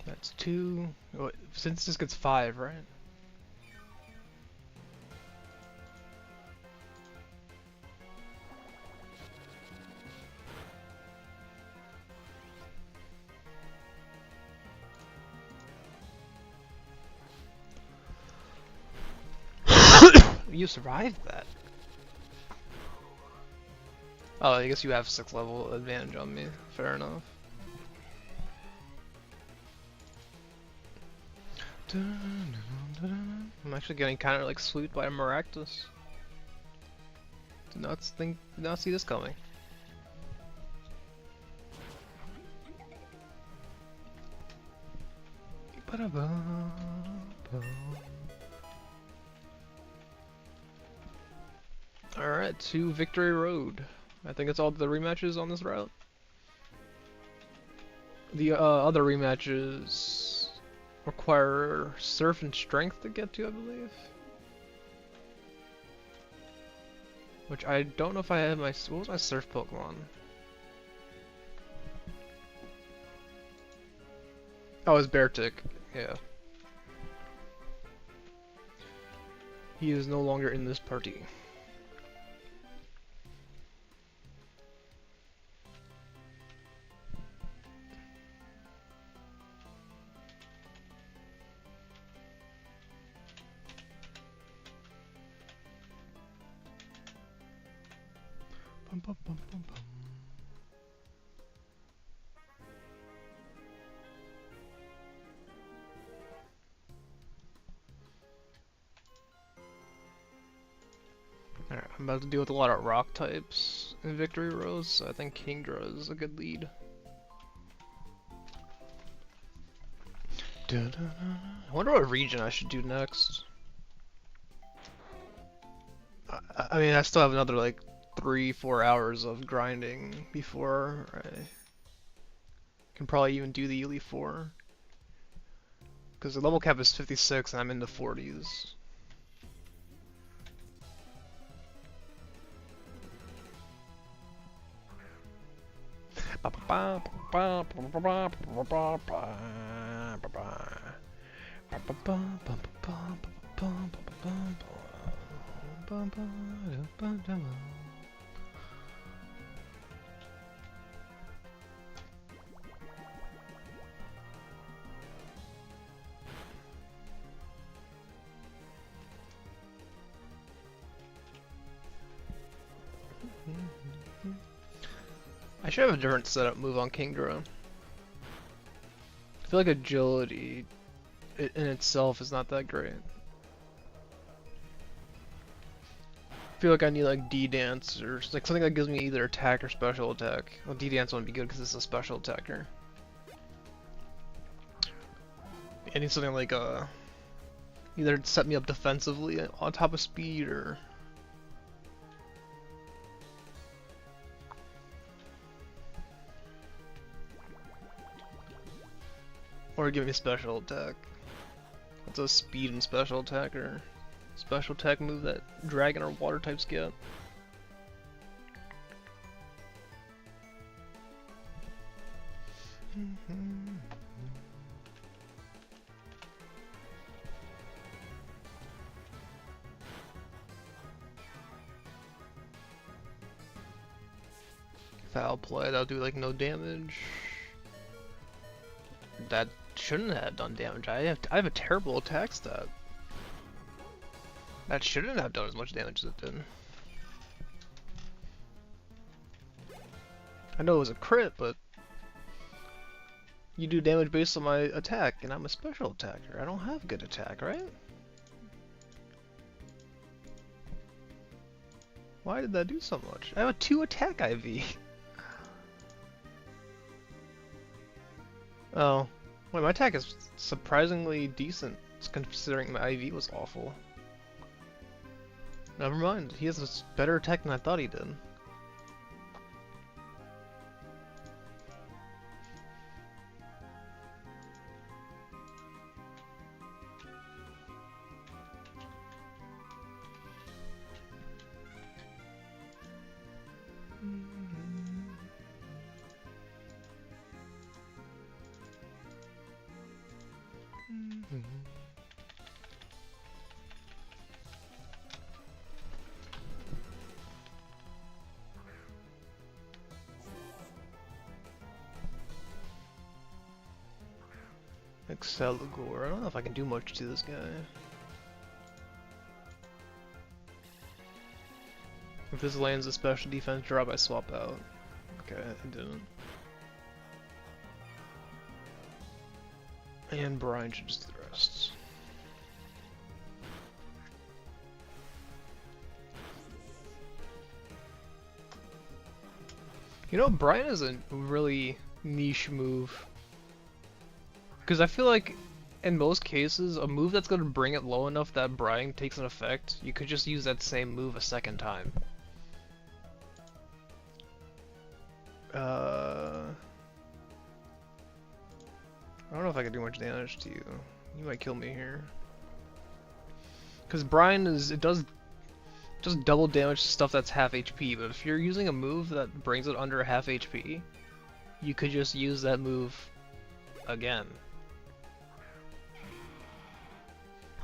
That's 2. Since this gets 5, right? You survived that. Oh, I guess you have 6th level advantage on me. Fair enough. I'm actually getting kind of like swooped by a Maractus. Did not see this coming. Alright, to Victory Road. I think it's all the rematches on this route. The other rematches require Surf and Strength to get to, I believe. Which I don't know if I have my... What was my Surf Pokemon? Oh, it's Beartic. Yeah. He is no longer in this party. Alright, I'm about to deal with a lot of rock types in Victory Road, so I think Kingdra is a good lead. I wonder what region I should do next. I mean, I still have another like 3-4 hours of grinding before I can probably even do the Elite 4. Because the level cap is 56 and I'm in the 40s. I should have a different setup move on Kingdra. I feel like agility in itself is not that great. I feel like I need like D-Dance or like something that gives me either attack or special attack. Well, D-Dance wouldn't be good because it's a special attacker. I need something like either set me up defensively on top of speed or give me special attack. That's a speed and special attack or special attack move that dragon or water types get. Foul play, that'll do like no damage. That shouldn't have done damage. I have a terrible attack stat. That shouldn't have done as much damage as it did. I know it was a crit, but you do damage based on my attack, and I'm a special attacker. I don't have good attack, right? Why did that do so much? I have a 2 attack IV. Oh, wait, my attack is surprisingly decent considering my IV was awful. Never mind, he has a better attack than I thought he did. Exceligor. I don't know if I can do much to this guy. If this lands a special defense drop, I swap out. Okay, it didn't. And Brian should just do the rest. You know, Brian is a really niche move. Because I feel like, in most cases, a move that's going to bring it low enough that Brian takes an effect, you could just use that same move a second time. I don't know if I can do much damage to you. You might kill me here. Because Brian it does just double damage to stuff that's half HP, but if you're using a move that brings it under half HP, you could just use that move again.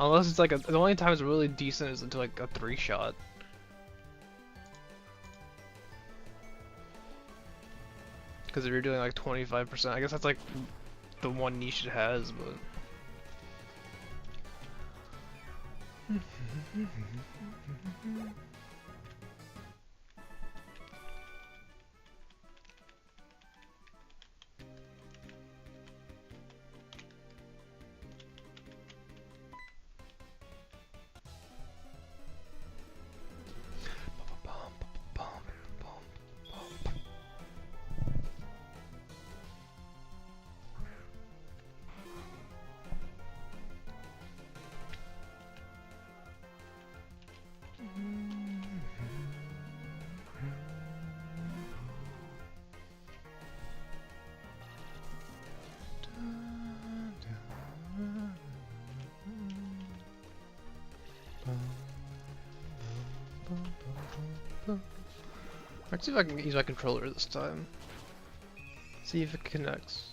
Unless it's like the only time it's really decent is into like a 3-shot. Because if you're doing like 25%, I guess that's like the one niche it has, but... Let's see if I can use my controller this time. See if it connects.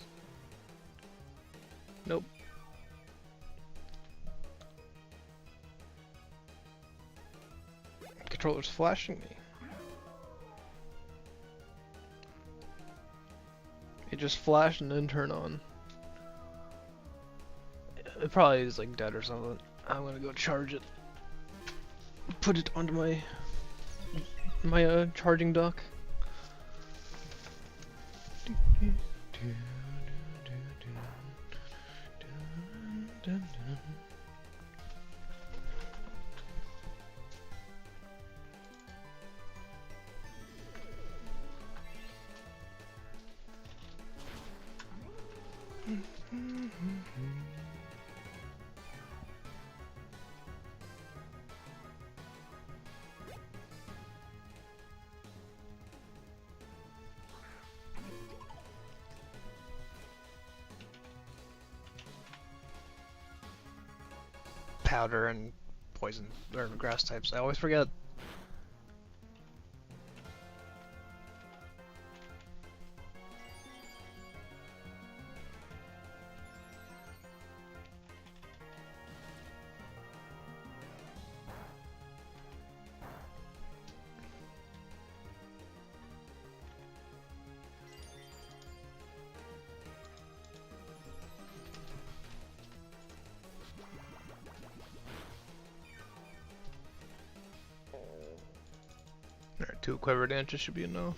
Nope. Controller's flashing me. It just flashed and then turned on. It probably is like dead or something. I'm gonna go charge it. Put it onto my my charging dock. Powder and poison or grass types. I always forget. Alright, 2 quiver dances should be enough.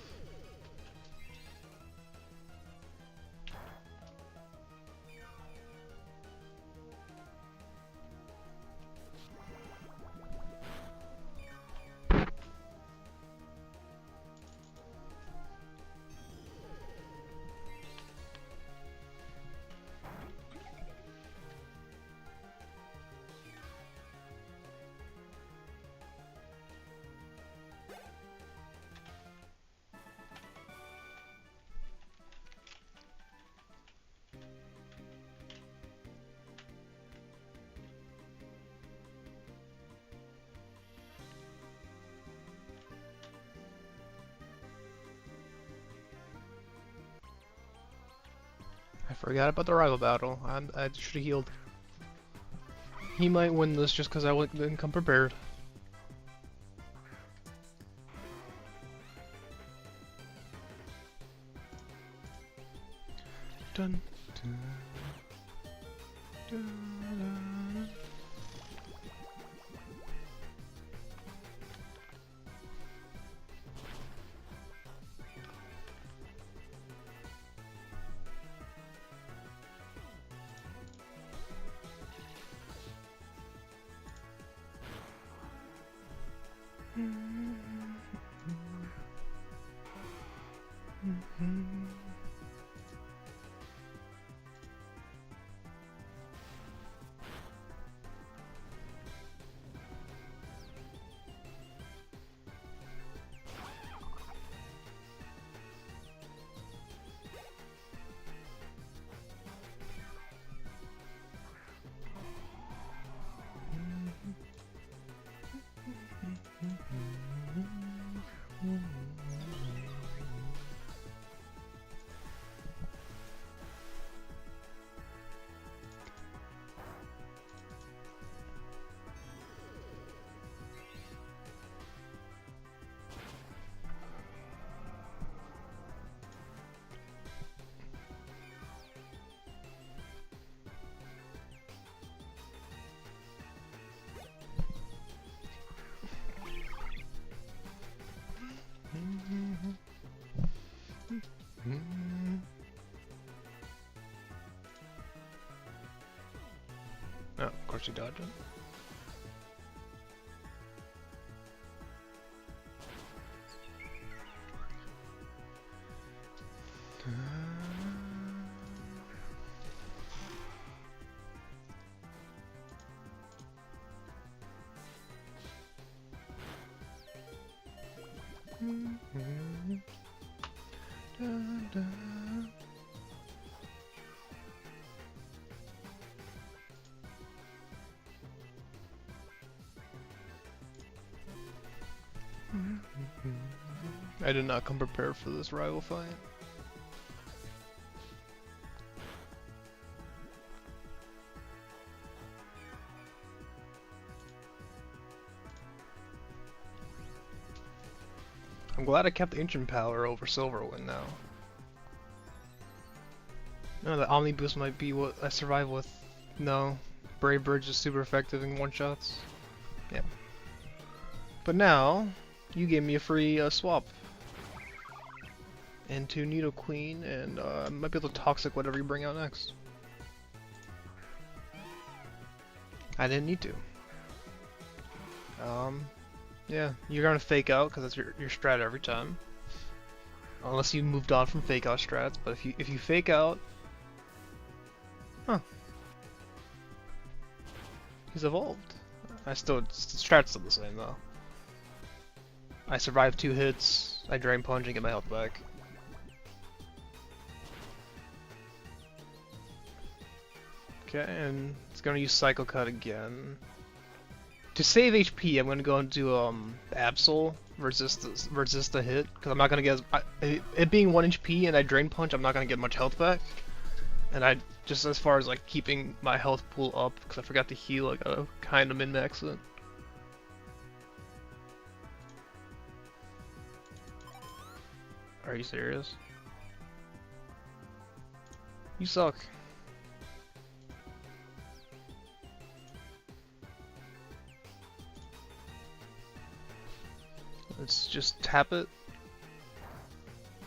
I forgot about the rival battle. I should have healed. He might win this just because I didn't come prepared. Dun, dun, dun, dun. Oh, of course he dodged it. I did not come prepared for this rival fight. I'm glad I kept Ancient Power over Silverwind now. No, the Omni Boost might be what I survive with. No, Brave Bridge is super effective in one-shots. Yep. But now, You gave me a free swap. Into Needle Queen, and I might be able to toxic whatever you bring out next. I didn't need to. Yeah, you're gonna fake out because that's your strat every time. Unless you moved on from fake out strats, but if you fake out, huh? He's evolved. I still strat's still the same though. I survived 2 hits. I drain punch and get my health back. Okay, and it's gonna use Cycle Cut again. To save HP, I'm gonna go into Absol, resist the hit, because I'm not gonna get it being 1 HP and I drain punch, I'm not gonna get much health back. And I just as far as like keeping my health pool up, because I forgot to heal, I gotta kind of min-max it. Are you serious? You suck. Let's just tap it.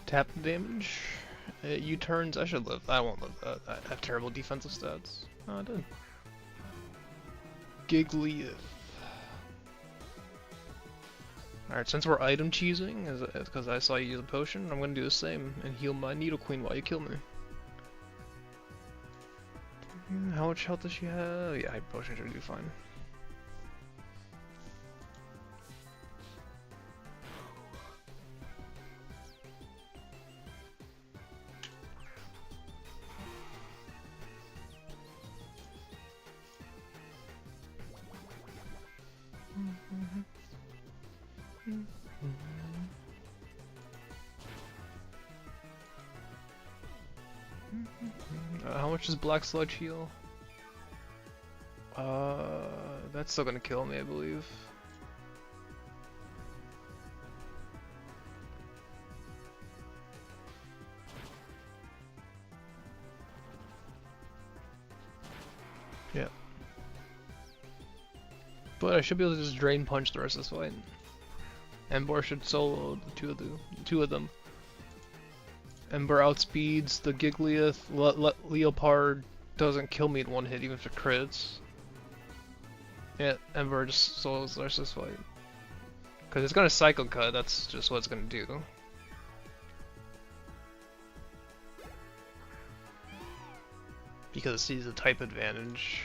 Tap the damage. U-turns, I should live. I won't live that. I have terrible defensive stats. Oh, I did. Gigglyth. Alright, since we're item cheesing, because I saw you use a potion, I'm gonna do the same and heal my Needle Queen while you kill me. How much health does she have? Yeah, potion should do fine. How much does Black Sludge heal? That's still gonna kill me, I believe. Yeah. But I should be able to just Drain Punch the rest of this fight. Ember should solo the two of them. Ember outspeeds the Gigglyth. Leopard doesn't kill me in 1 hit even if it crits. Yeah, Ember just solos the rest of this fight. Because it's gonna Cycle Cut, that's just what it's gonna do. Because it sees the type advantage.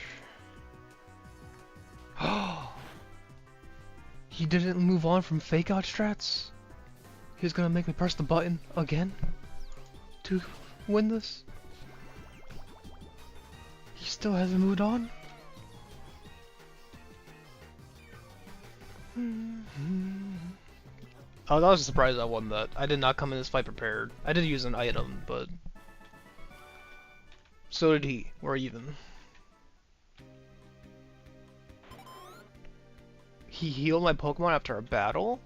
He didn't move on from fake out strats? He's gonna make me press the button again? To win this? He still hasn't moved on? Oh, that was a surprise I won that. I did not come in this fight prepared. I did use an item, but... So did he. We're even. He healed my Pokemon after a battle?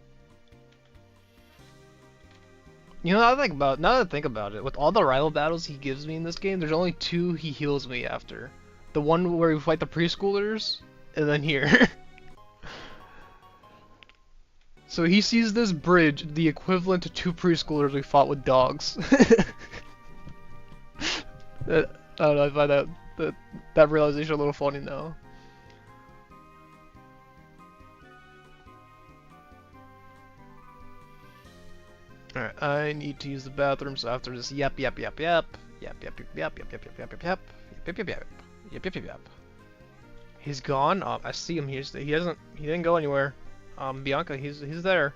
You know, now that I think about it, with all the rival battles he gives me in this game, there's only 2 he heals me after. The one where we fight the preschoolers, and then here. So he sees this bridge, the equivalent to 2 preschoolers we fought with dogs. I don't know, I find that realization a little funny now. Alright, I need to use the bathroom, so after this yap. He's gone. I see him. He didn't go anywhere. Bianca, he's there.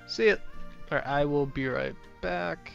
See it. Alright, I will be right back.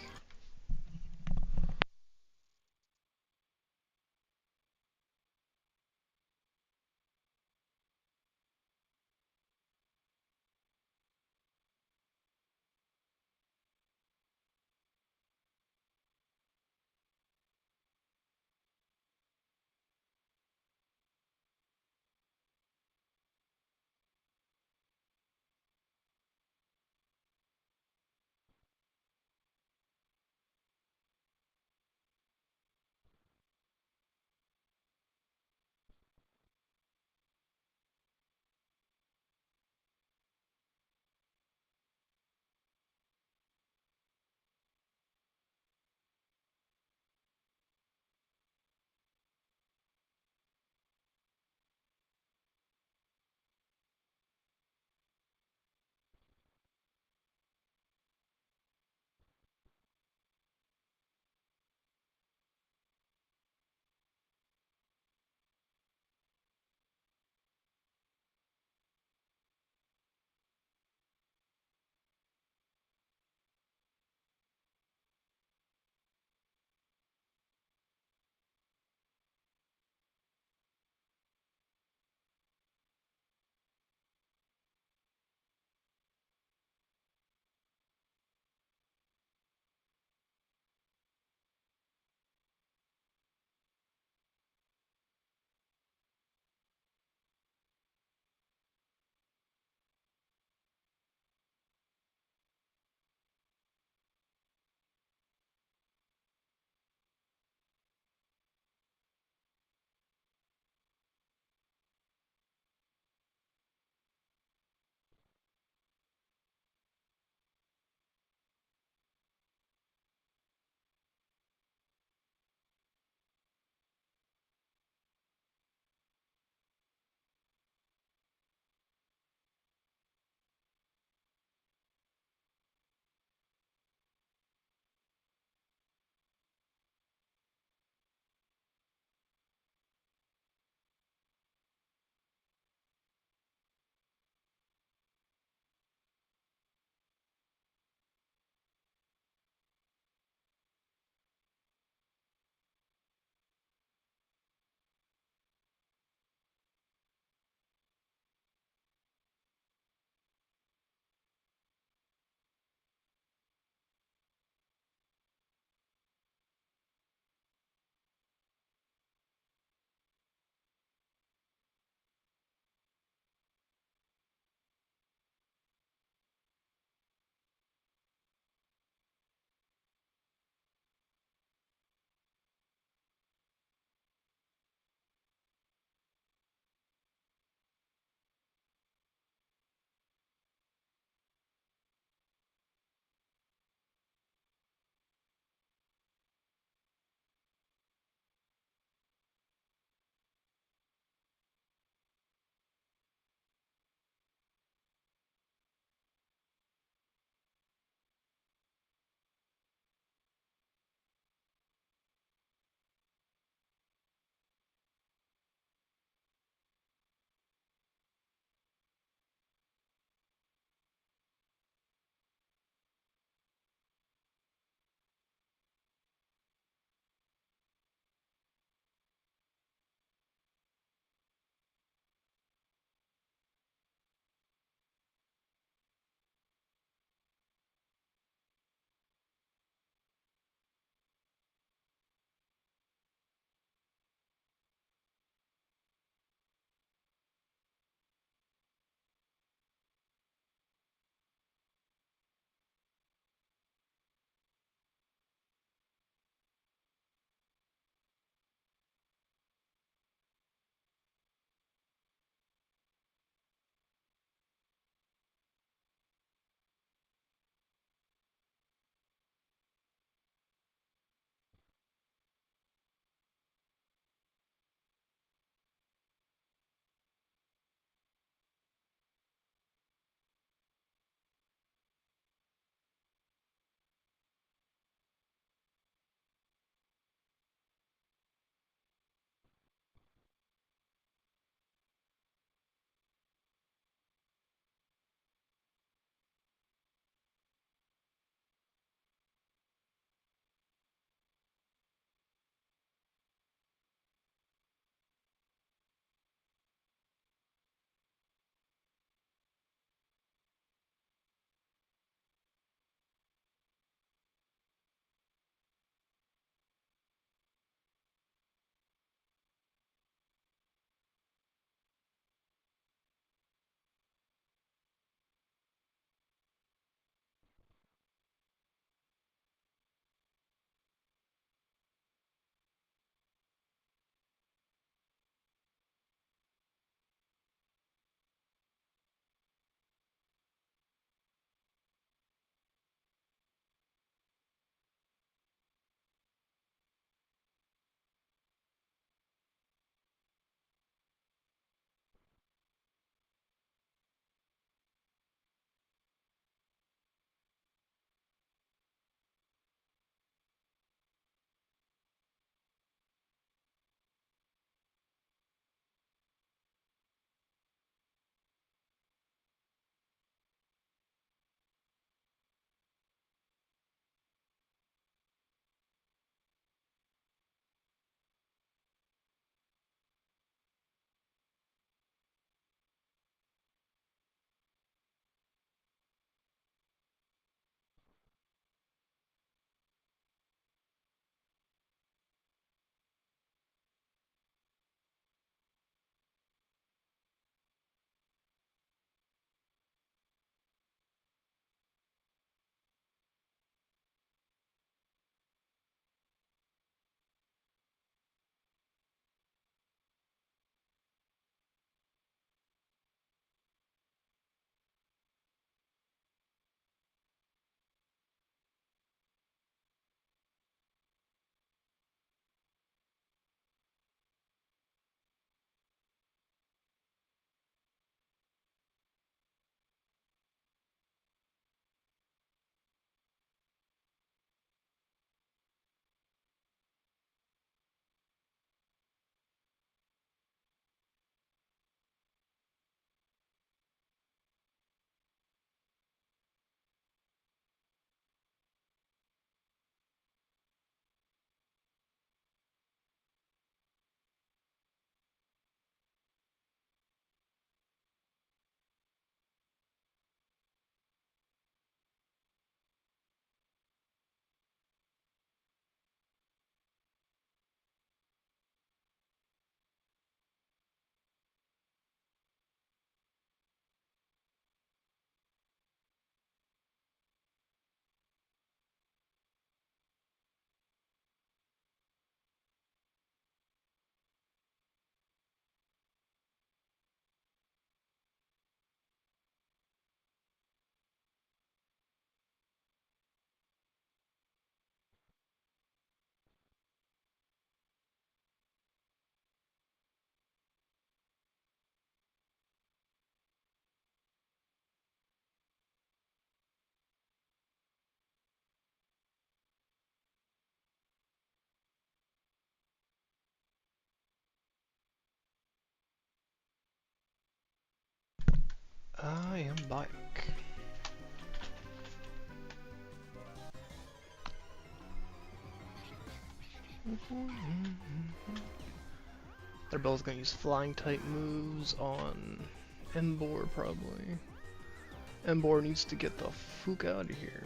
I am back. They're both gonna use flying type moves on Embor probably. Embor needs to get the fuck out of here.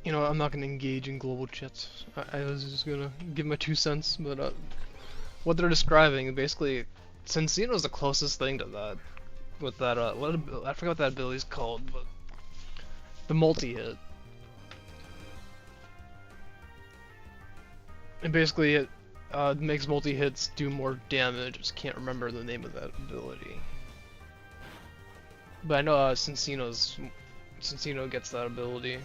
You know, I'm not gonna engage in global chats. I was just gonna give my 2 cents, but what they're describing, basically, Sensino's the closest thing to that. With that, I forgot what that ability's called, but the multi-hit. And basically, it makes multi-hits do more damage. I just can't remember the name of that ability. But I know Sensino gets that ability.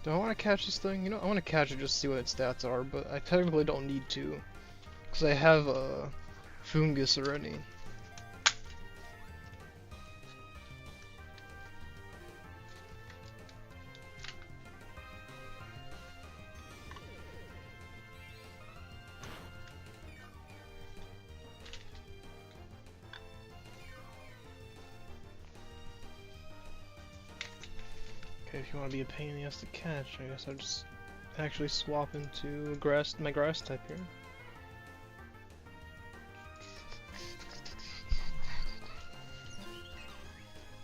Do I want to catch this thing? You know, I want to catch it just to see what its stats are, but I technically don't need to. Because I have Fungus already. If you want to be a pain in the ass to catch, I guess I'll just actually swap into my grass type here.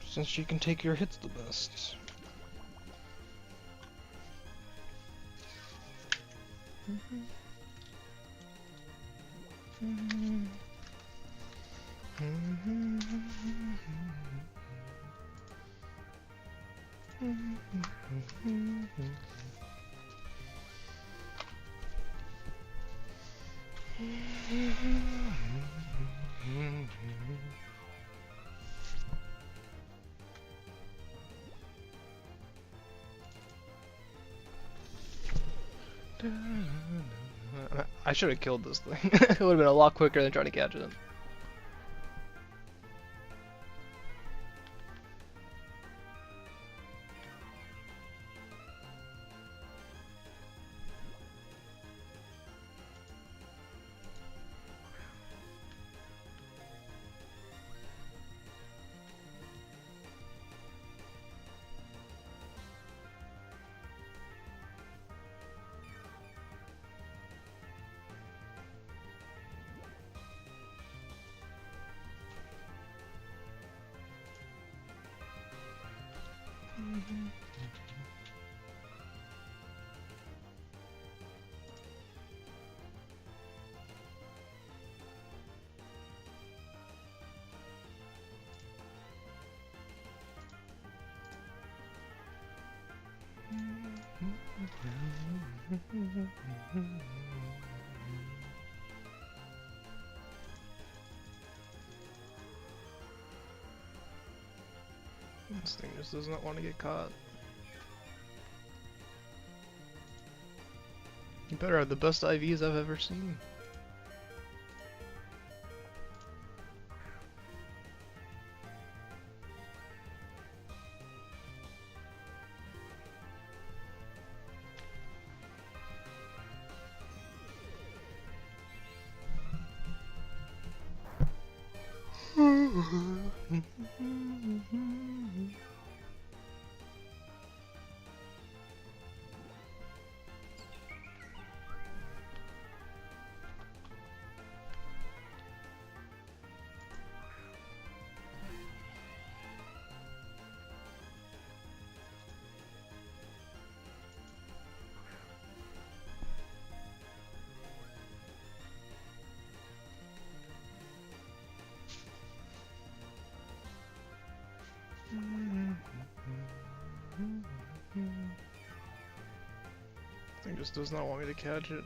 Since she can take your hits the best. I should have killed this thing. It would have been a lot quicker than trying to catch it. This thing just does not want to get caught. You better have the best IVs I've ever seen. Thing just does not want me to catch it.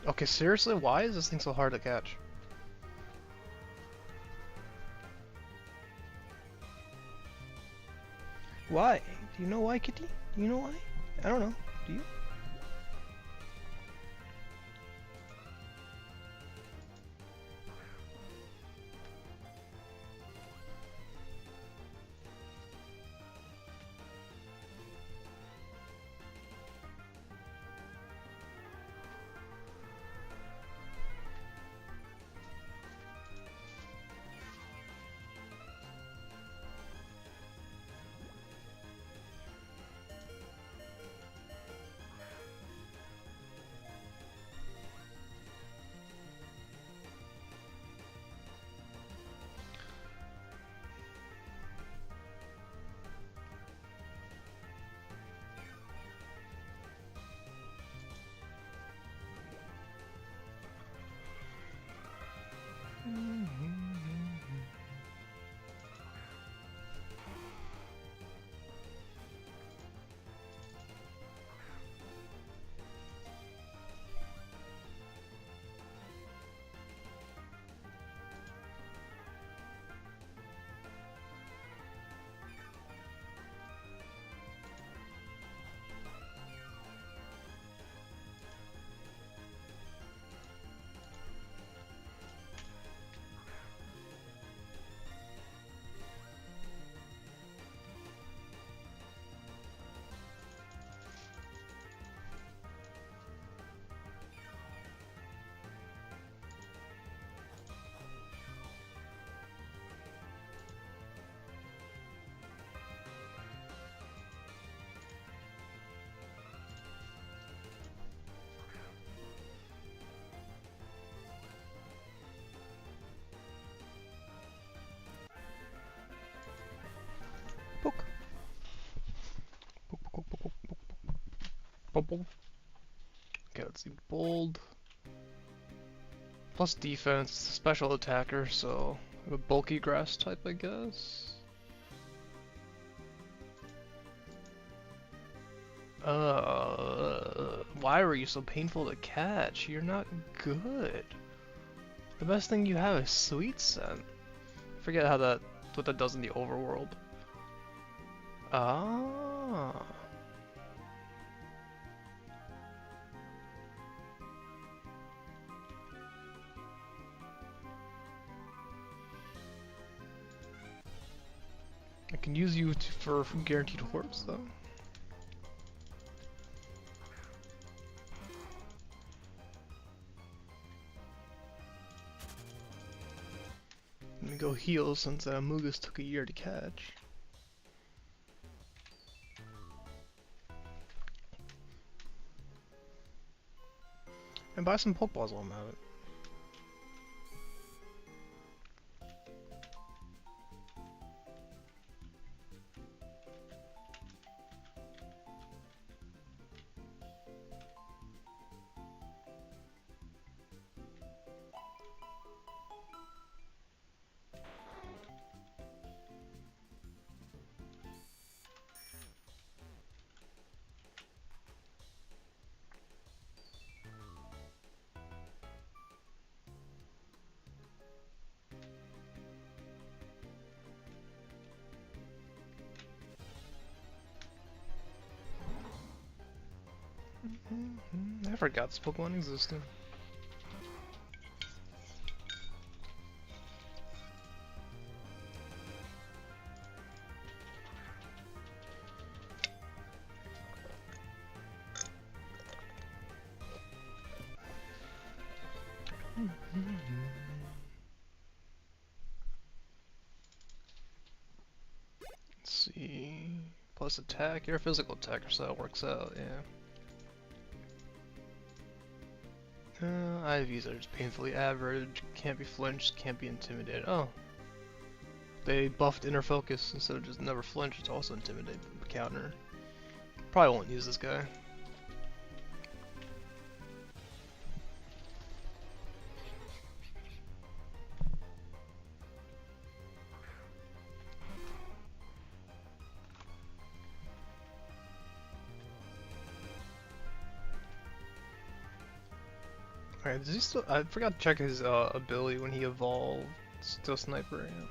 Okay, seriously, why is this thing so hard to catch? Why? Do you know why, Kitty? Do you know why? I don't know. Do you? Poke. Poke, poke, poke, poke, poke, poke, poke. Okay, let's see. Bold. Plus defense, special attacker, so a bulky grass type, I guess. Why were you so painful to catch? You're not good. The best thing you have is sweet scent. Forget how what that does in the overworld. Ah. I can use you for guaranteed orbs though. Let me go heal since Mugus took a year to catch. And buy some Pokeballs while I'm at it. I forgot this Pokemon existed. Let's see. Plus attack, you're a physical attacker, so that works out, yeah. IVs are just painfully average, can't be flinched, can't be intimidated. Oh. They buffed inner focus instead of just never flinch, it's also intimidate counter. Probably won't use this guy. Alright, does he still? I forgot to check his ability when he evolved. Still sniper, yeah.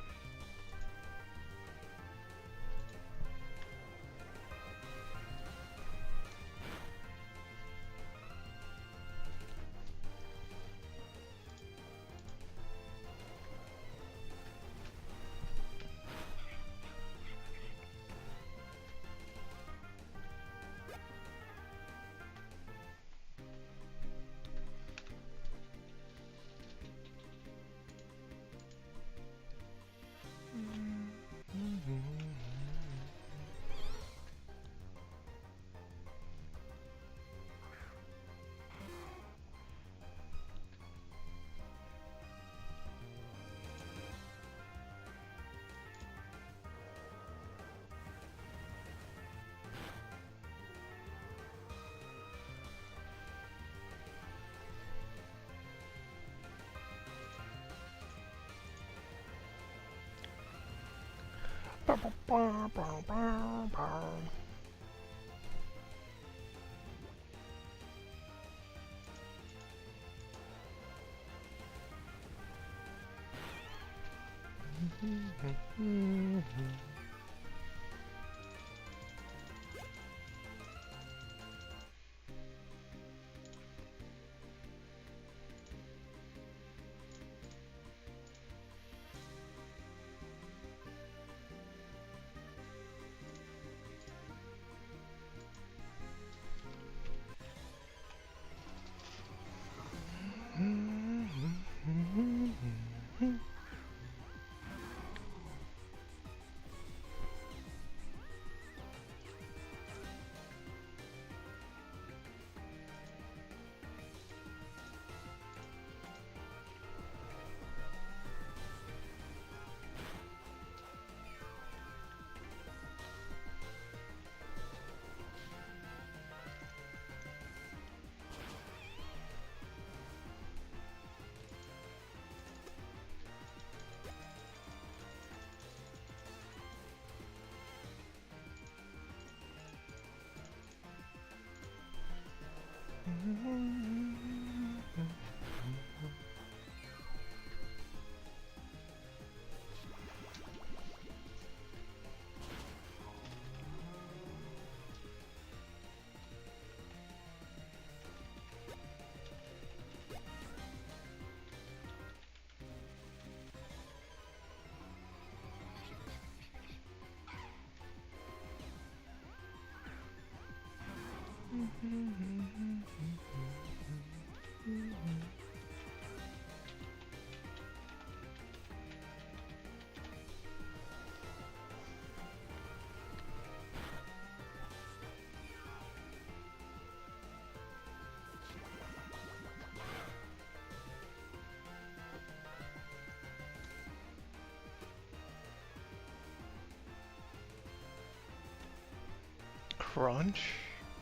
Crunch?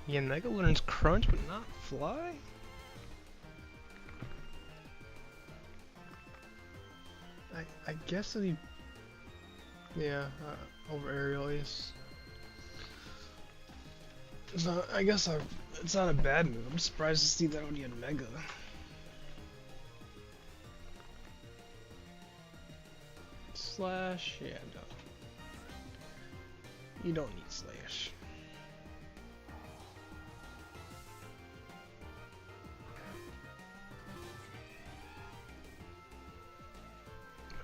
Yeah, Mega learns crunch but not fly? I guess that he... Yeah, over aerial ace. It's not, I guess it's not a bad move. I'm surprised to see that only in Mega. Slash? Yeah, no. You don't need Slash.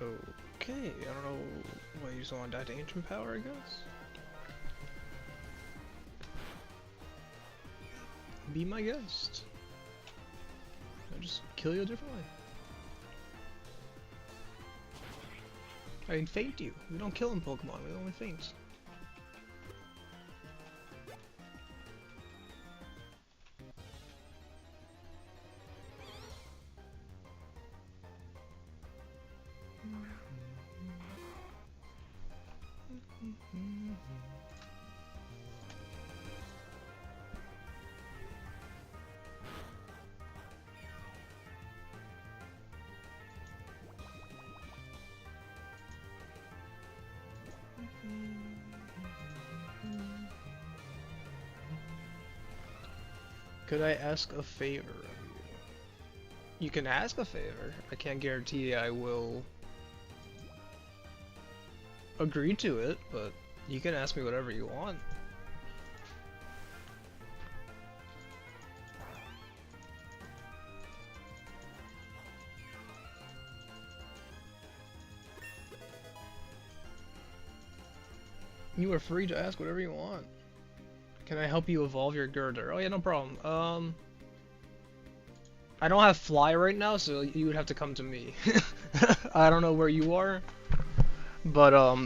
Okay, I don't know why you just want to die to ancient power, I guess. Be my guest. I'll just kill you a different way. I can feint you. We don't kill in Pokemon, we only feint. Could I ask a favor of you? You can ask a favor. I can't guarantee I will agree to it, but you can ask me whatever you want. You are free to ask whatever you want. Can I help you evolve your girder? Oh yeah, no problem. I don't have fly right now, so you would have to come to me. I don't know where you are, but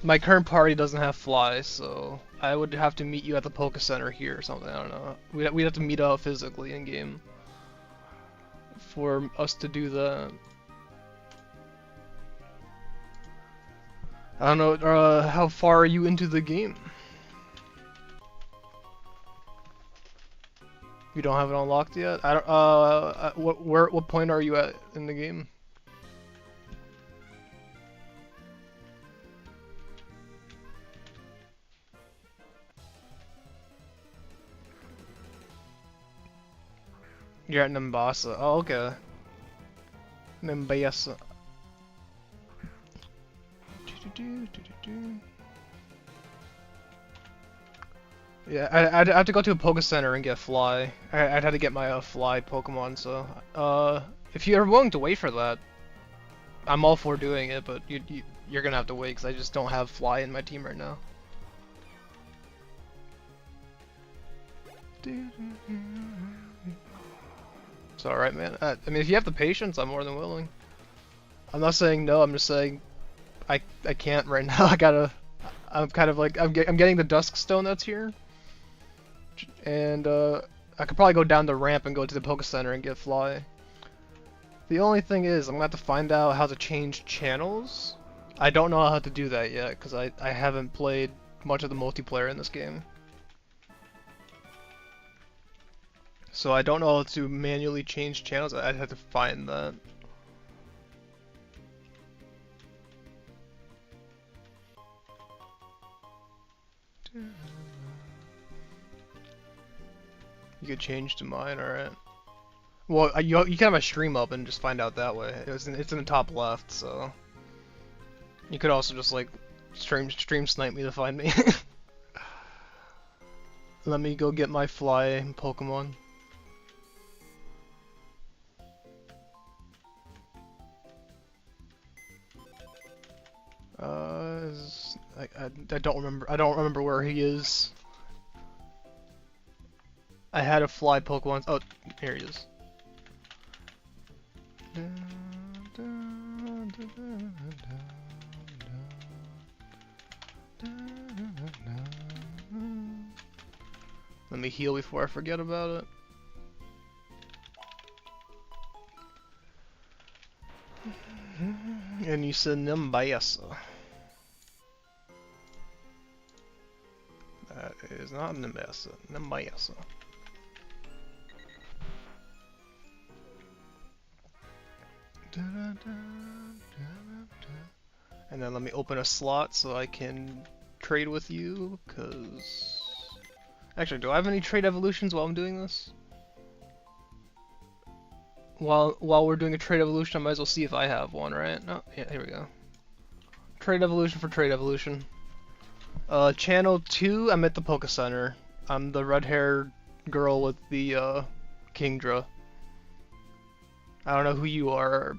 my current party doesn't have fly, so I would have to meet you at the Poke Center here or something. I don't know. We'd have to meet up physically in game for us to do that. I don't know. How far are you into the game? You don't have it unlocked yet? I don't, what point are you at in the game? You're at Nimbasa. Oh, okay. Nimbasa. Yeah, I'd have to go to a Poke Center and get Fly. I'd have to get my Fly Pokemon, so... if you're willing to wait for that, I'm all for doing it, but you're gonna have to wait, because I just don't have Fly in my team right now. It's alright, man. I mean, if you have the patience, I'm more than willing. I'm not saying no, I'm just saying I can't right now. I'm kind of like, I'm getting the Dusk Stone that's here. And I could probably go down the ramp and go to the Poke Center and get Fly. The only thing is, I'm gonna have to find out how to change channels. I don't know how to do that yet, because I haven't played much of the multiplayer in this game. So I don't know how to manually change channels. I'd have to find that. You could change to mine, alright. Well, you can have a stream up and just find out that way. It's in the top left, so... You could also just, like, stream snipe me to find me. Let me go get my Fly Pokemon. I don't remember where he is. I had a Fly Pokemon. Oh, here he is. Let me heal before I forget about it. And you said Nimbasa. That is not Nimbasa. Nimbasa. And then let me open a slot so I can trade with you, cause... Actually, do I have any trade evolutions while I'm doing this? While we're doing a trade evolution, I might as well see if I have one, right? Oh, yeah, here we go. Trade evolution for trade evolution. Channel 2, I'm at the Poke Center. I'm the red-haired girl with the, Kingdra. I don't know who you are.